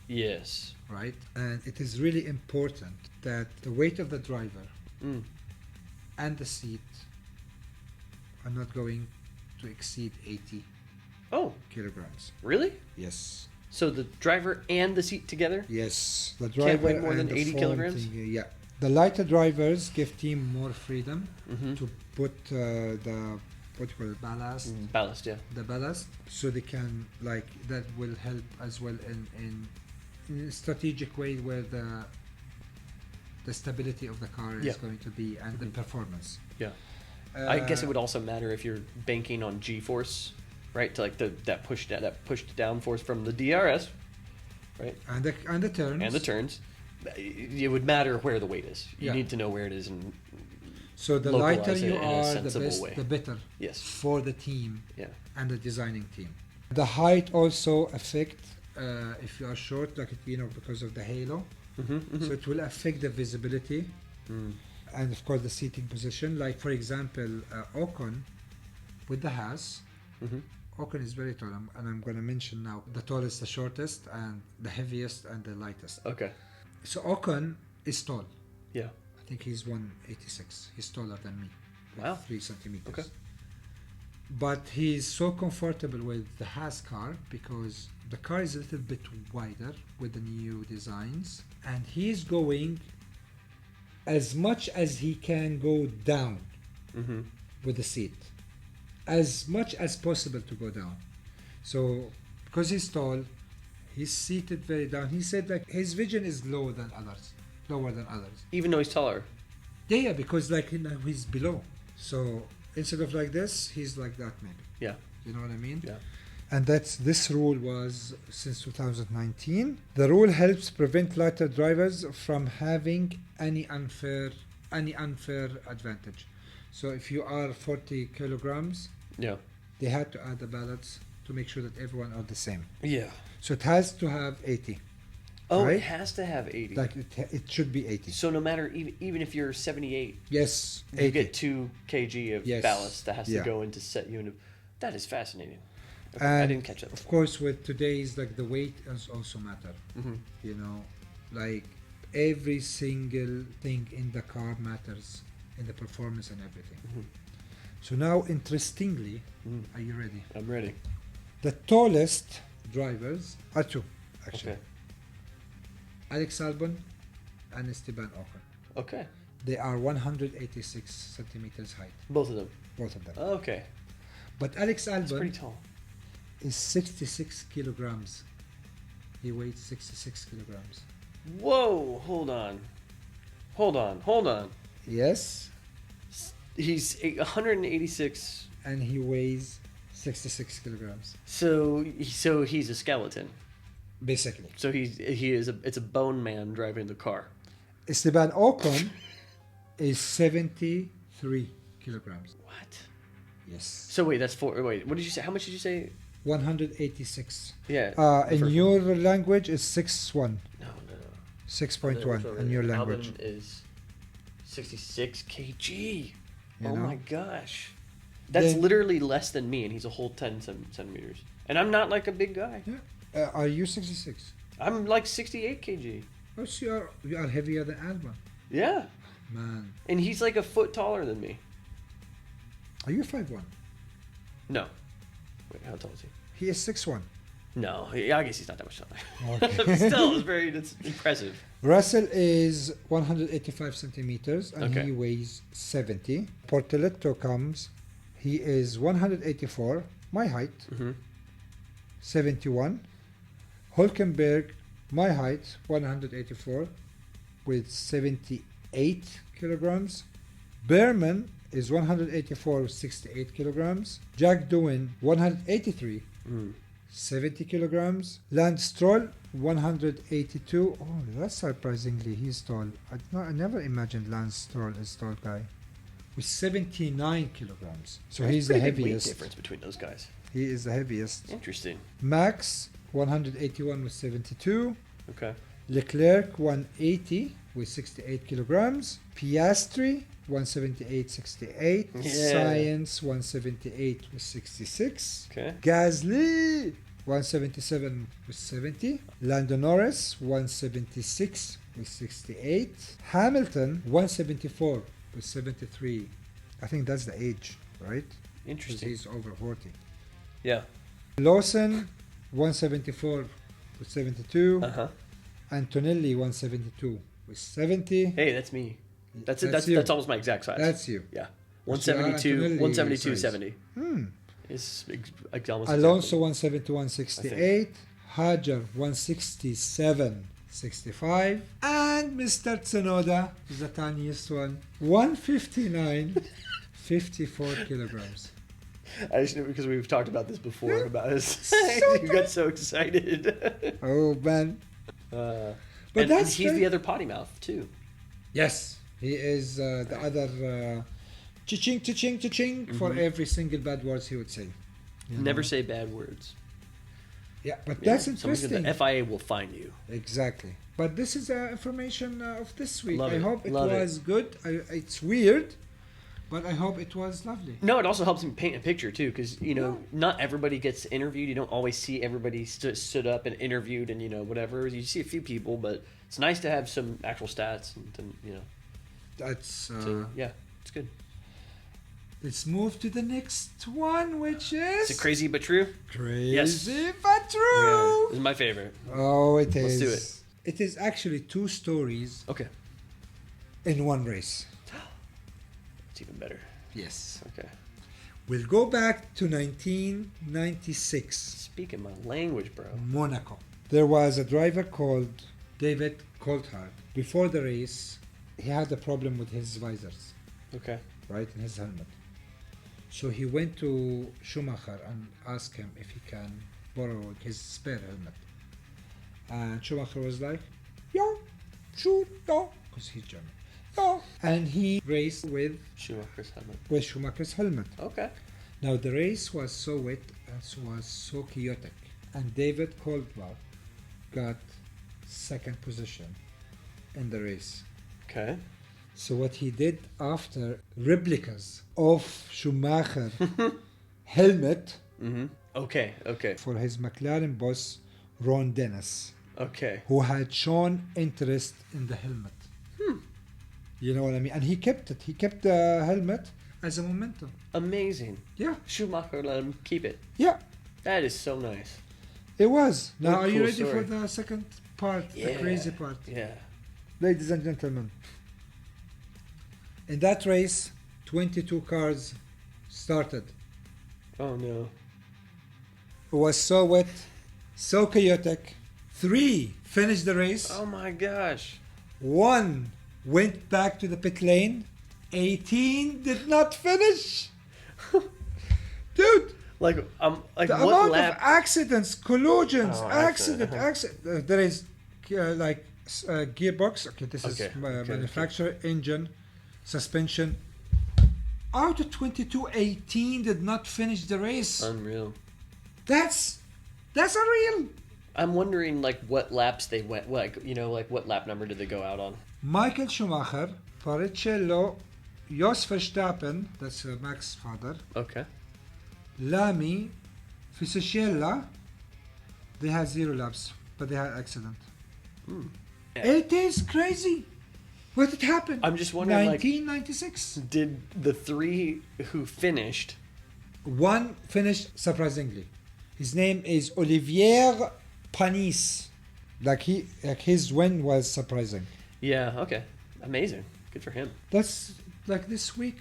Yes. right? And it is really important that the weight of the driver Mm. and the seat are not going to exceed 80 Oh, kilograms. really? Yes. So the driver and the seat together? Yes. The Can't driver weigh more and than the 80 front kilograms? thing, yeah. The lighter drivers give team more freedom Mm-hmm. to put the what you call it, ballast, Ballast, yeah. the ballast, so they can like that will help as well in a strategic way where the stability of the car is Yeah. going to be and the performance. Yeah. I guess it would also matter if you're banking on G-force, right? To like that pushed down force from the DRS, right? And the turns. And the turns. It would matter where the weight is. You Yeah. need to know where it is, and So the localize lighter it you in a are, the sensible best, way. the better yes, for the team yeah, and the designing team. The height also affect if you are short, like because of the halo. So it will affect the visibility and of course the seating position. Like for example, Ocon with the Haas. Ocon is very tall, and I'm going to mention now the tallest, the shortest, and the heaviest and the lightest. okay, So Ocon is tall. yeah, I think he's 186. He's taller than me. Wow. 3 centimeters. Okay. But he's so comfortable with the Haas car because the car is a little bit wider with the new designs, and he's going as much as he can go down with the seat, as much as possible to go down. So because he's tall, he's seated very down. He said like his vision is lower than others. even though he's taller. Yeah, because like he's below. So instead of like this, he's like that maybe. Yeah, You know what I mean? yeah, And this rule was since 2019. The rule helps prevent lighter drivers from having any unfair advantage. So if you are 40 kilograms, yeah, they had to add the ballots to make sure that everyone are the same. yeah. So it has to have 80. Oh, right? it has to have 80. Like it should be 80. So no matter, even if you're 78, Yes, you 80. get 2 kg of Yes. ballast that has to Yeah. go into set you into. That is fascinating. Okay, And I didn't catch that. of course, with today's, like, the weight is also matter. Mm-hmm. You know, like every single thing in the car matters in the performance and everything. Mm-hmm. So now, interestingly, are you ready? I'm ready. The tallest drivers are two, actually. Okay. Alex Albon and Esteban Ocon. Okay. They are 186 centimeters height, Both of them. both of them. Okay. But Alex That's pretty Albon tall. is 66 kilograms. He weighs 66 kilograms. Whoa! Hold on. Yes, He's 186. and he weighs 66 kilograms, So he's a skeleton. basically. So it's a bone man driving the car. Esteban Ocon is 73 kilograms. What? Yes. So wait, that's four. Wait, what did you say? How much did you say? 186. Yeah. the In first your language is 6.1. one. No. 6.1 in your language. Albin is 66 kg. You Oh know? my gosh. That's Then- literally less than me, and he's a whole 10 centimeters. And I'm not like a big guy. Yeah. Are you 66? I'm like 68 kg. Oh, so you are heavier than Albon. Yeah. Man. And he's like a foot taller than me. Are you 5'1"? No. Wait, how tall is he? He is 6'1". No, I guess he's not that much taller. Okay. But still, it's impressive. Russell is 185 centimeters and Okay. he weighs 70. Portoletto comes, he is 184, my height, Mm-hmm. 71. Hulkenberg, my height, 184 with 78 kilograms. Berman is 184 with 68 kilograms. Jack Doohan, 183, 70 kilograms. Lance Stroll, 182. Oh, that's surprisingly, he's tall. I never imagined Lance Stroll is tall guy. With 79 kilograms. So There's he's the pretty big weight heaviest. difference between those guys. He is the heaviest. Interesting. Max, 181 with 72. Okay. Leclerc, 180 with 68 kilograms. Piastri, 178, 68. Yeah. Science, 178 with 66. Okay. Gasly, 177 with 70. Lando Norris, 176 with 68. Hamilton, 174 with 73. I think that's the age, right? Because Interesting. he's over 40. Yeah. Lawson, 174 with 72. Uh-huh. Antonelli, 172 with 70. Hey, that's me. That's it. you. That's almost my exact size. That's you. Yeah. So 172, Antonelli 172, size. 70. Hmm. It's almost Alonso, exactly. 171, 68. Hajar, 167, 65. And Mr. Tsunoda, the tiniest one, 159, 54 kilograms. I just knew because we've talked about this before about his. So You got so excited. Oh, man. But But that's he's the- the other potty mouth too. Yes, he is the other cha-ching, cha-ching, cha-ching for every single bad words he would say. You Never know? say bad words. Yeah, but Yeah, that's somebody's interesting. gonna- The FIA will find you. Exactly. But this is information of this week. Love I it. hope it Love it. was good. It's weird, but I hope it was lovely. No, it also helps him paint a picture too, because Yeah. not everybody gets interviewed. You don't always see everybody stood up and interviewed, and whatever. You see a few people, but it's nice to have some actual stats and That's yeah, it's good. let's move to the next one, which is Is it crazy but true? crazy but Yeah, true. this is my favorite. Oh, it is. Let's do it. It is actually two stories Okay, in one race. it's even better. Yes. Okay, We'll go back to 1996, speaking my language, bro. Monaco. There was a driver called David Coulthard. Before the race, he had a problem with his visors, Okay, right, in his helmet. So he went to Schumacher and asked him if he can borrow his spare helmet. And Schumacher was like, yeah, sure, no, because he's German. No. And he raced with Schumacher's helmet. Schumacher's helmet. Okay, Now the race was so wet and was so chaotic, and David Coulthard got second position in the race. Okay. So what he did after replicas of Schumacher helmet Okay. Okay. for his McLaren boss Ron Dennis, Okay. who had shown interest in the helmet. You know what I mean? And he kept it. He kept the helmet as a momentum. Amazing. Yeah. Schumacher let him keep it. Yeah. That is so nice. It was. What Now, a are you cool ready story. for the second part, the crazy part? Yeah. Ladies and gentlemen, in that race, 22 cars started. Oh no. It was so wet, so chaotic. 3 finished the race. Oh my gosh. 1 went back to the pit lane. 18 did not finish. Dude, Like the what amount lap? of accidents, collisions, Oh, accident. There is gearbox. Okay, this is Okay, okay, manufacturer, engine, suspension. Out of 22, 18 did not finish the race. Unreal. That's unreal. I'm wondering like what laps they went. Like like what lap number did they go out on? Michael Schumacher, Barrichello, Jos Verstappen, that's Max's father, Okay. Lamy, Fisichella, they had 0 laps, but they had accident. Yeah. It is crazy. What did happen? I'm just wondering, like- 1996. Did the 3 who finished? 1 finished surprisingly. His name is Olivier Panis. Like his win was surprising. Yeah. Okay. Amazing. Good for him. That's like this week.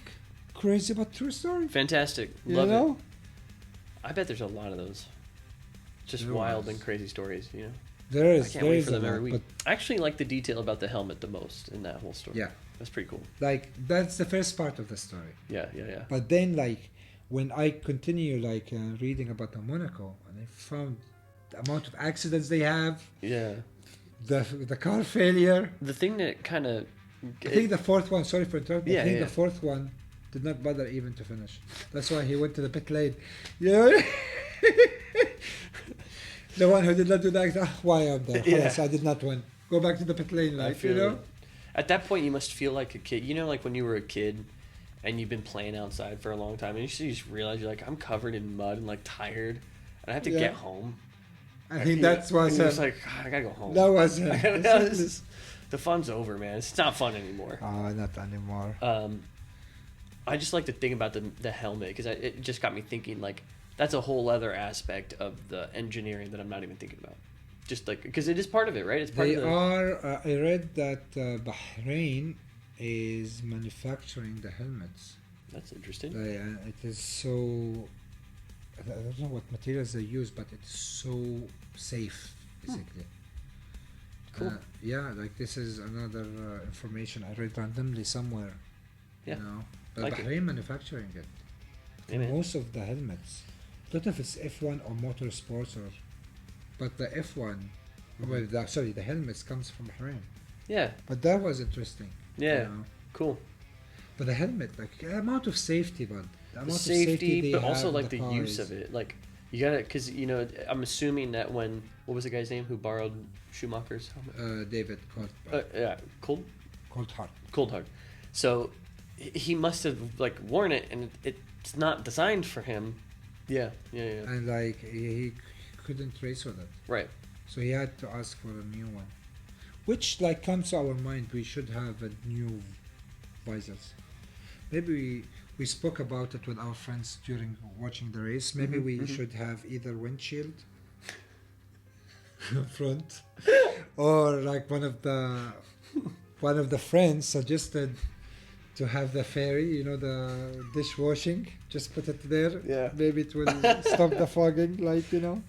Crazy but true story. Fantastic. You Love know? it. I bet there's a lot of those. Just There wild was. and crazy stories. There I is. can't There wait is for them a every lot, week. I actually like the detail about the helmet the most in that whole story. Yeah. That's pretty cool. Like that's the first part of the story. Yeah. But then, like, when I continue reading about the Monaco, and I found the amount of accidents they have, Yeah. the car failure. The thing that kind of... I think the 4th one. Sorry for interrupting. Yeah, I think yeah. the 4th one did not bother even to finish. That's why he went to the pit lane. You know? The one who did not do that. Why am there? Yeah. Yes, I did not win. Go back to the pit lane, I like, feel you know. it. At that point, you must feel like a kid. You know, like when you were a kid and you've been playing outside for a long time and you just realize you're like, I'm covered in mud and like tired and I have to Yeah. get home. I think that's why I And you're said just like, "God, I gotta go home. that was This is- the fun's over, man. It's not fun anymore. not anymore. I just like to think about the helmet because it just got me thinking like that's a whole other aspect of the engineering that I'm not even thinking about. Just like because it is part of it, right? It's part They of the. are. I read that Bahrain is manufacturing the helmets. That's interesting. It is so. I don't know what materials they use, but it's so safe, basically. Cool. Yeah, like this is another information I read randomly somewhere. Yeah. You know, but Like Bahrain manufacturing it. Yeah, man. Most of the helmets. I don't know if it's F1 or motorsports or, but the F1, well, the helmets comes from Bahrain. Yeah. But that was interesting. Yeah. You know? Cool. But the helmet, like the amount of safety, but the amount The of safety, they but have also in like the use cars. of it. Like you gotta, because I'm assuming that when what was the guy's name who borrowed Schumacher's helmet? David Coulthard. Yeah, Coulthard. Coulthard. So he must have like worn it, and it's not designed for him. Yeah. And like he couldn't race with it, Right. so he had to ask for a new one, which like comes to our mind. We should have a new visors. Maybe we spoke about it with our friends during watching the race. Maybe we should have either windshield front, or like one of the friends suggested to have the fairy, you know, the dishwashing. Just put it there. Yeah. Maybe it will stop the fogging, like, you know.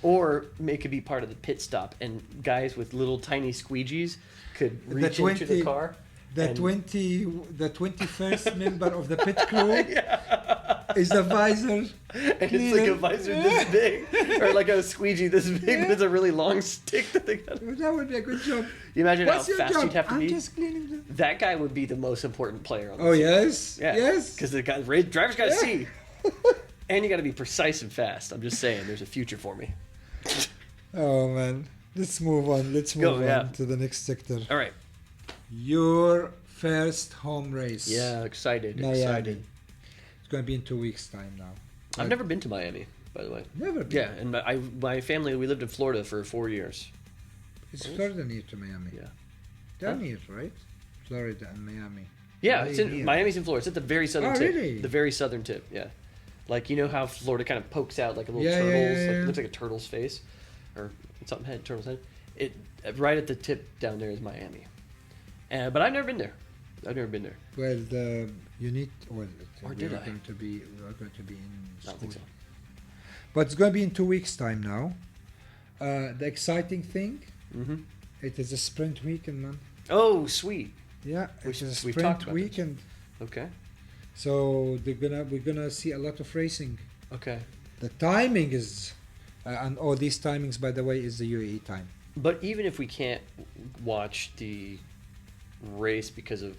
Or make it be part of the pit stop, and guys with little tiny squeegees could reach into the car. The and- 21st member of the pit crew is the visor. And it's like a visor this big, or like a squeegee this big with a really long stick that they got. That would be a good job. You imagine What's how your fast job? you'd have to I'm be? just cleaning the... That guy would be the most important player on the Oh, team. yes? Yeah. Yes? Because the guy, driver's got to see. And you got to be precise and fast. I'm just saying, there's a future for me. Oh, man. Let's move on. Let's Go, move yeah. on to the next sector. All right. Your first home race. Yeah, excited. Miami. Excited. It's going to be in 2 weeks' time now. I've never been to Miami, by the way. Never been. Yeah, and my family, we lived in Florida for 4 years. It's Florida near to Miami. Yeah. They're Huh? near, right? Florida and Miami. Yeah, Right it's in here. Miami's in Florida. It's at the very southern Oh, tip. really? The very southern tip, yeah. Like, you know how Florida kind of pokes out like a little Yeah, turtle's, yeah, like, yeah. looks like a turtle's face, or something head, turtle's head. It right at the tip down there is Miami, but I've never been there. I've never been there. Well, you need. Well, Or we did are I? going to be. We are going to be in I school. don't think so. But it's going to be in 2 weeks' time now. The exciting thing, Mm-hmm. it is a sprint weekend, man. Oh, sweet. Yeah, We- it's a we've sprint talked about this. weekend. Okay. So we're gonna see a lot of racing. Okay. The timing is, and all these timings, by the way, is the UAE time. But even if we can't watch the race because of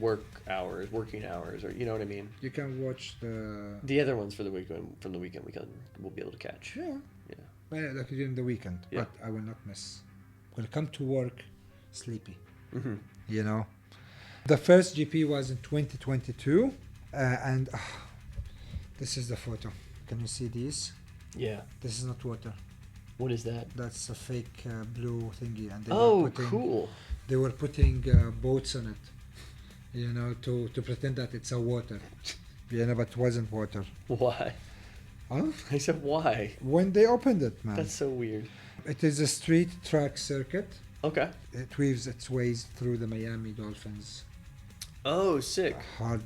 working hours, or you know what I mean, You can watch the other ones for the weekend, we'll be able to catch. yeah, Yeah. like during the weekend. Yeah. But I will not miss. Will come to work sleepy. Mm-hmm. You know, the first GP was in 2022, and this is the photo. Can you see these? Yeah. This is not water. What is that? That's a fake blue thingy, and Cool. They were putting boats on it, you know, to pretend that it's a water. You know, but it wasn't water. Why? Huh? I said why. When they opened it, man. That's so weird. It is a street track circuit. Okay. It weaves its ways through the Miami Dolphins Oh, sick. Hard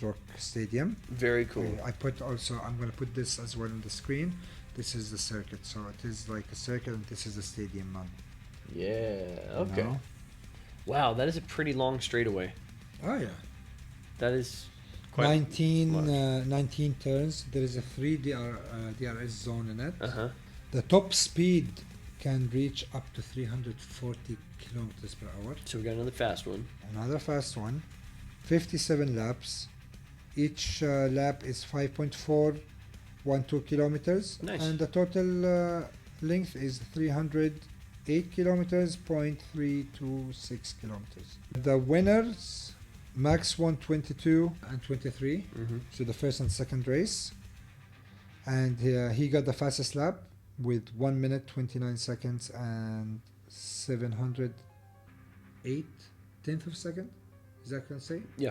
Rock Stadium. Very cool. I'm gonna put this as well on the screen. This is the circuit, so it is like a circuit, and this is the stadium, man. Yeah. You Okay. know? Wow, that is a pretty long straightaway. Oh yeah. That is quite 19 turns. There is a 3 DRS zone in it. Uh-huh. The top speed can reach up to 340 kilometers per hour. So we got another fast one. Another fast one. 57 laps. Each lap is 5.412 kilometers. Nice. And the total length is 308 kilometers, 0.326 kilometers. The winners, Max won 22 and 23. Mm-hmm. So the first and second race. And he got the fastest lap with 1 minute 29 seconds and 708 tenth of a second. Is that can I say? Yeah.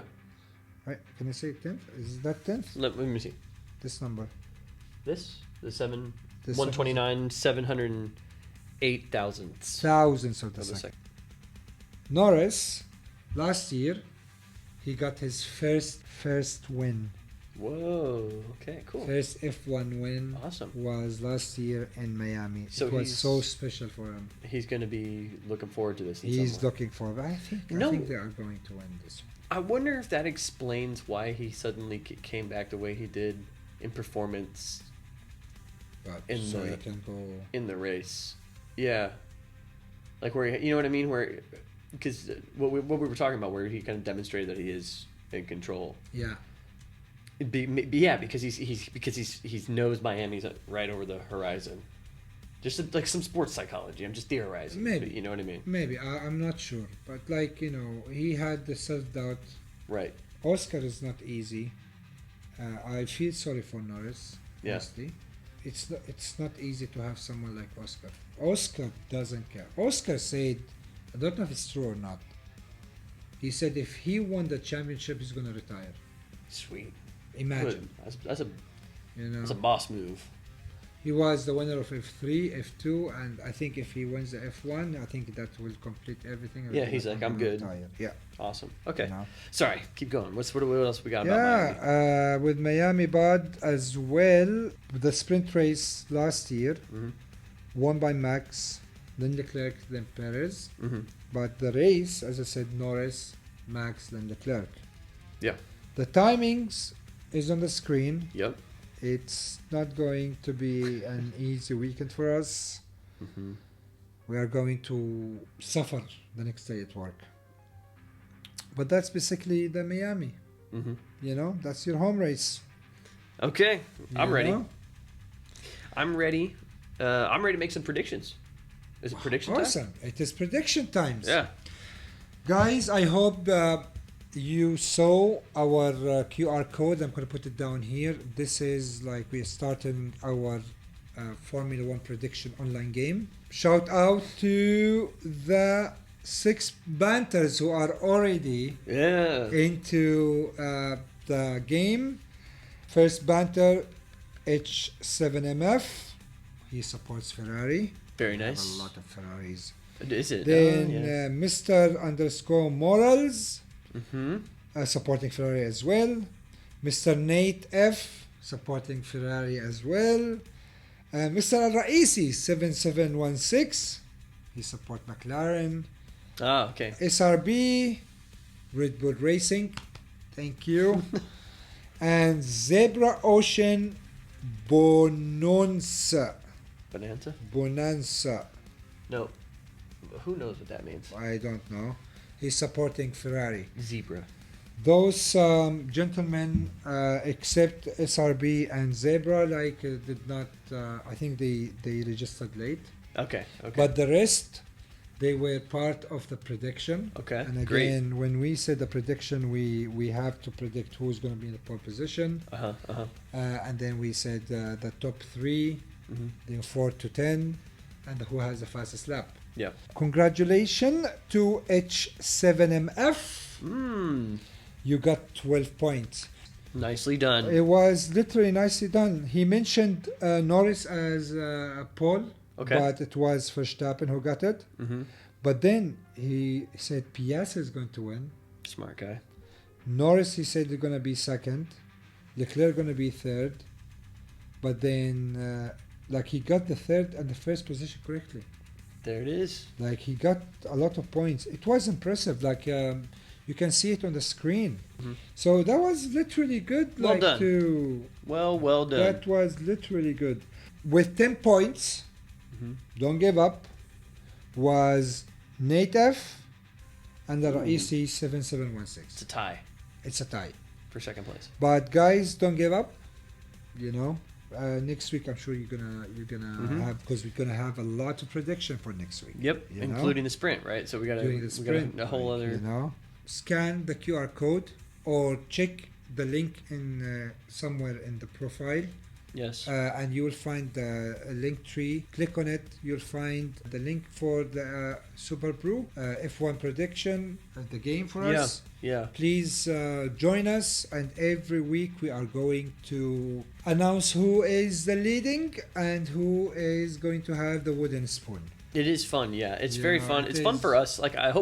Right? Can I say tenth? Is that tenth? Let me see. This number. This? The This 129, 708 thousandths thousands of the of a second. second. Norris, last year, he got his first win. Whoa. Okay, cool. First F1 win Awesome. was last year in Miami. So it was he's- so special for him. He's going to be looking forward to this in He's some way. looking for. I think they are going to win this. I wonder if that explains why he suddenly came back the way he did in performance But In so the- he can go. in the race. Yeah. Like where, you know what I mean? Where, because what we were talking about, where he kind of demonstrated that he is in control. Yeah. Because he knows Miami's right over the horizon. Just like some sports psychology. I'm just theorizing. Maybe. But you know what I mean? Maybe I'm not sure, but like he had the self-doubt. Right. Oscar is not easy. I feel sorry for Norris. Yeah. Honestly, it's not easy to have someone like Oscar. Oscar doesn't care. Oscar said, I don't know if it's true or not. He said if he won the championship, he's gonna retire. Sweet. Imagine, Good. That's a that's a boss move. He was the winner of F3, F2, and I think if he wins the F1, I think that will complete everything. Yeah, he's like, I'm good. Retire. Yeah. Awesome. Okay. You know. Sorry. Keep going. What else we got about Miami? Yeah, with Miami Bud as well. The sprint race last year, Mm-hmm. won by Max, then Leclerc, then Perez. Mm-hmm. But the race, as I said, Norris, Max, then Leclerc. Yeah. The timings is on the screen. Yep. It's not going to be an easy weekend for us. Mm-hmm. We are going to suffer the next day at work. But that's basically the Miami. Mm-hmm. That's your home race. Okay. I'm You ready. know? I'm ready. I'm ready to make some predictions. Is it prediction time? Awesome. It is prediction times. Yeah. Guys, I hope you saw our QR code. I'm going to put it down here. This is like we're starting our Formula One prediction online game. Shout out to the 6 banters who are already into the game. First banter, H7MF. He supports Ferrari. Very We have nice. a lot of Ferraris. Is it? Then Yeah. Mr_Morals, Mm-hmm. supporting Ferrari as well. Mr. Nate F, supporting Ferrari as well. Mr. Al Raisi 7716, he support McLaren. Ah, okay. SRB, Red Bull Racing, thank you. And Zebra Ocean Bonanza. Bonanza? No. Who knows what that means? I don't know. He's supporting Ferrari. Zebra. Those gentlemen, except SRB and Zebra, did not. I think they registered late. Okay. But the rest, they were part of the prediction. Okay. And again, when we said the prediction, we have to predict who's going to be in the pole position. And then we said the top 3, the 4 to 10, and who has the fastest lap. Yeah. Congratulations to H7MF. You got 12 points. Nicely done. It was literally nicely done. He mentioned Norris as a pole, but it was Verstappen who got it. But then he said Piastri is going to win. Smart guy. Norris, he said, they're going to be second. Leclerc going to be third. But then, he got the third and the first position correctly. There it is. He got a lot of points. It was impressive. You can see it on the screen. So that was literally good. Well done. Well done. That was literally good. With 10 points, don't give up, was Nate F and the Raisi 7716. It's a tie It's a tie. for second place. But guys, don't give up. Next week I'm sure you're gonna have, because we're gonna have a lot of prediction for next week. Yep, including the sprint, right? So we got a whole other. Scan the QR code or check the link in somewhere in the profile. Yes. And you will find the link tree. Click on it. You'll find the link for the Super Brew F1 prediction, the game for us. Yeah. Please join us, and every week we are going to announce who is the leading and who is going to have the wooden spoon. It is fun, yeah. It's very fun. It's fun for us.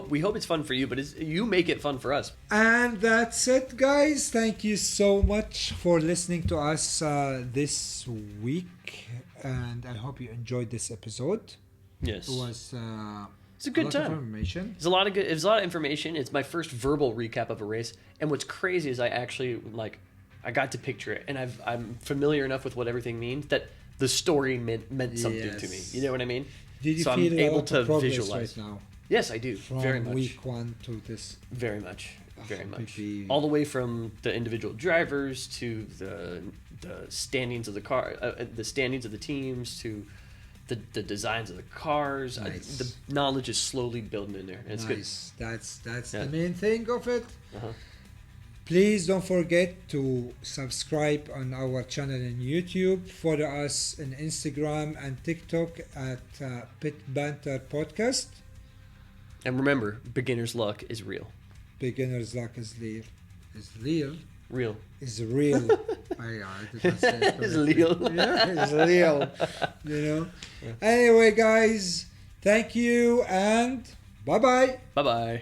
We hope it's fun for you, but you make it fun for us. And that's it, guys. Thank you so much for listening to us this week, and I hope you enjoyed this episode. Yes. It was it's a good time. Information. It's a lot of information. It's my first verbal recap of a race, and what's crazy is I actually I got to picture it, and I'm familiar enough with what everything means that the story meant something to me. You know what I mean? Did you so feel I'm a able lot to of progress visualize right now? Yes, I do. From very much. week 1 to this. Very much. Very much. Maybe. All the way from the individual drivers to the standings of the car, the standings of the teams, to the designs of the cars. Nice. The knowledge is slowly building in there. And it's Nice. good. That's the main thing of it. Uh-huh. Please don't forget to subscribe on our channel on YouTube. Follow us on Instagram and TikTok at Pit Banter Podcast. And remember, beginner's luck is real. Beginner's luck is real. Is real. Real. Is real. I did not say it Is correctly. real. Yeah, it's real. Anyway, guys, thank you and bye-bye. Bye-bye.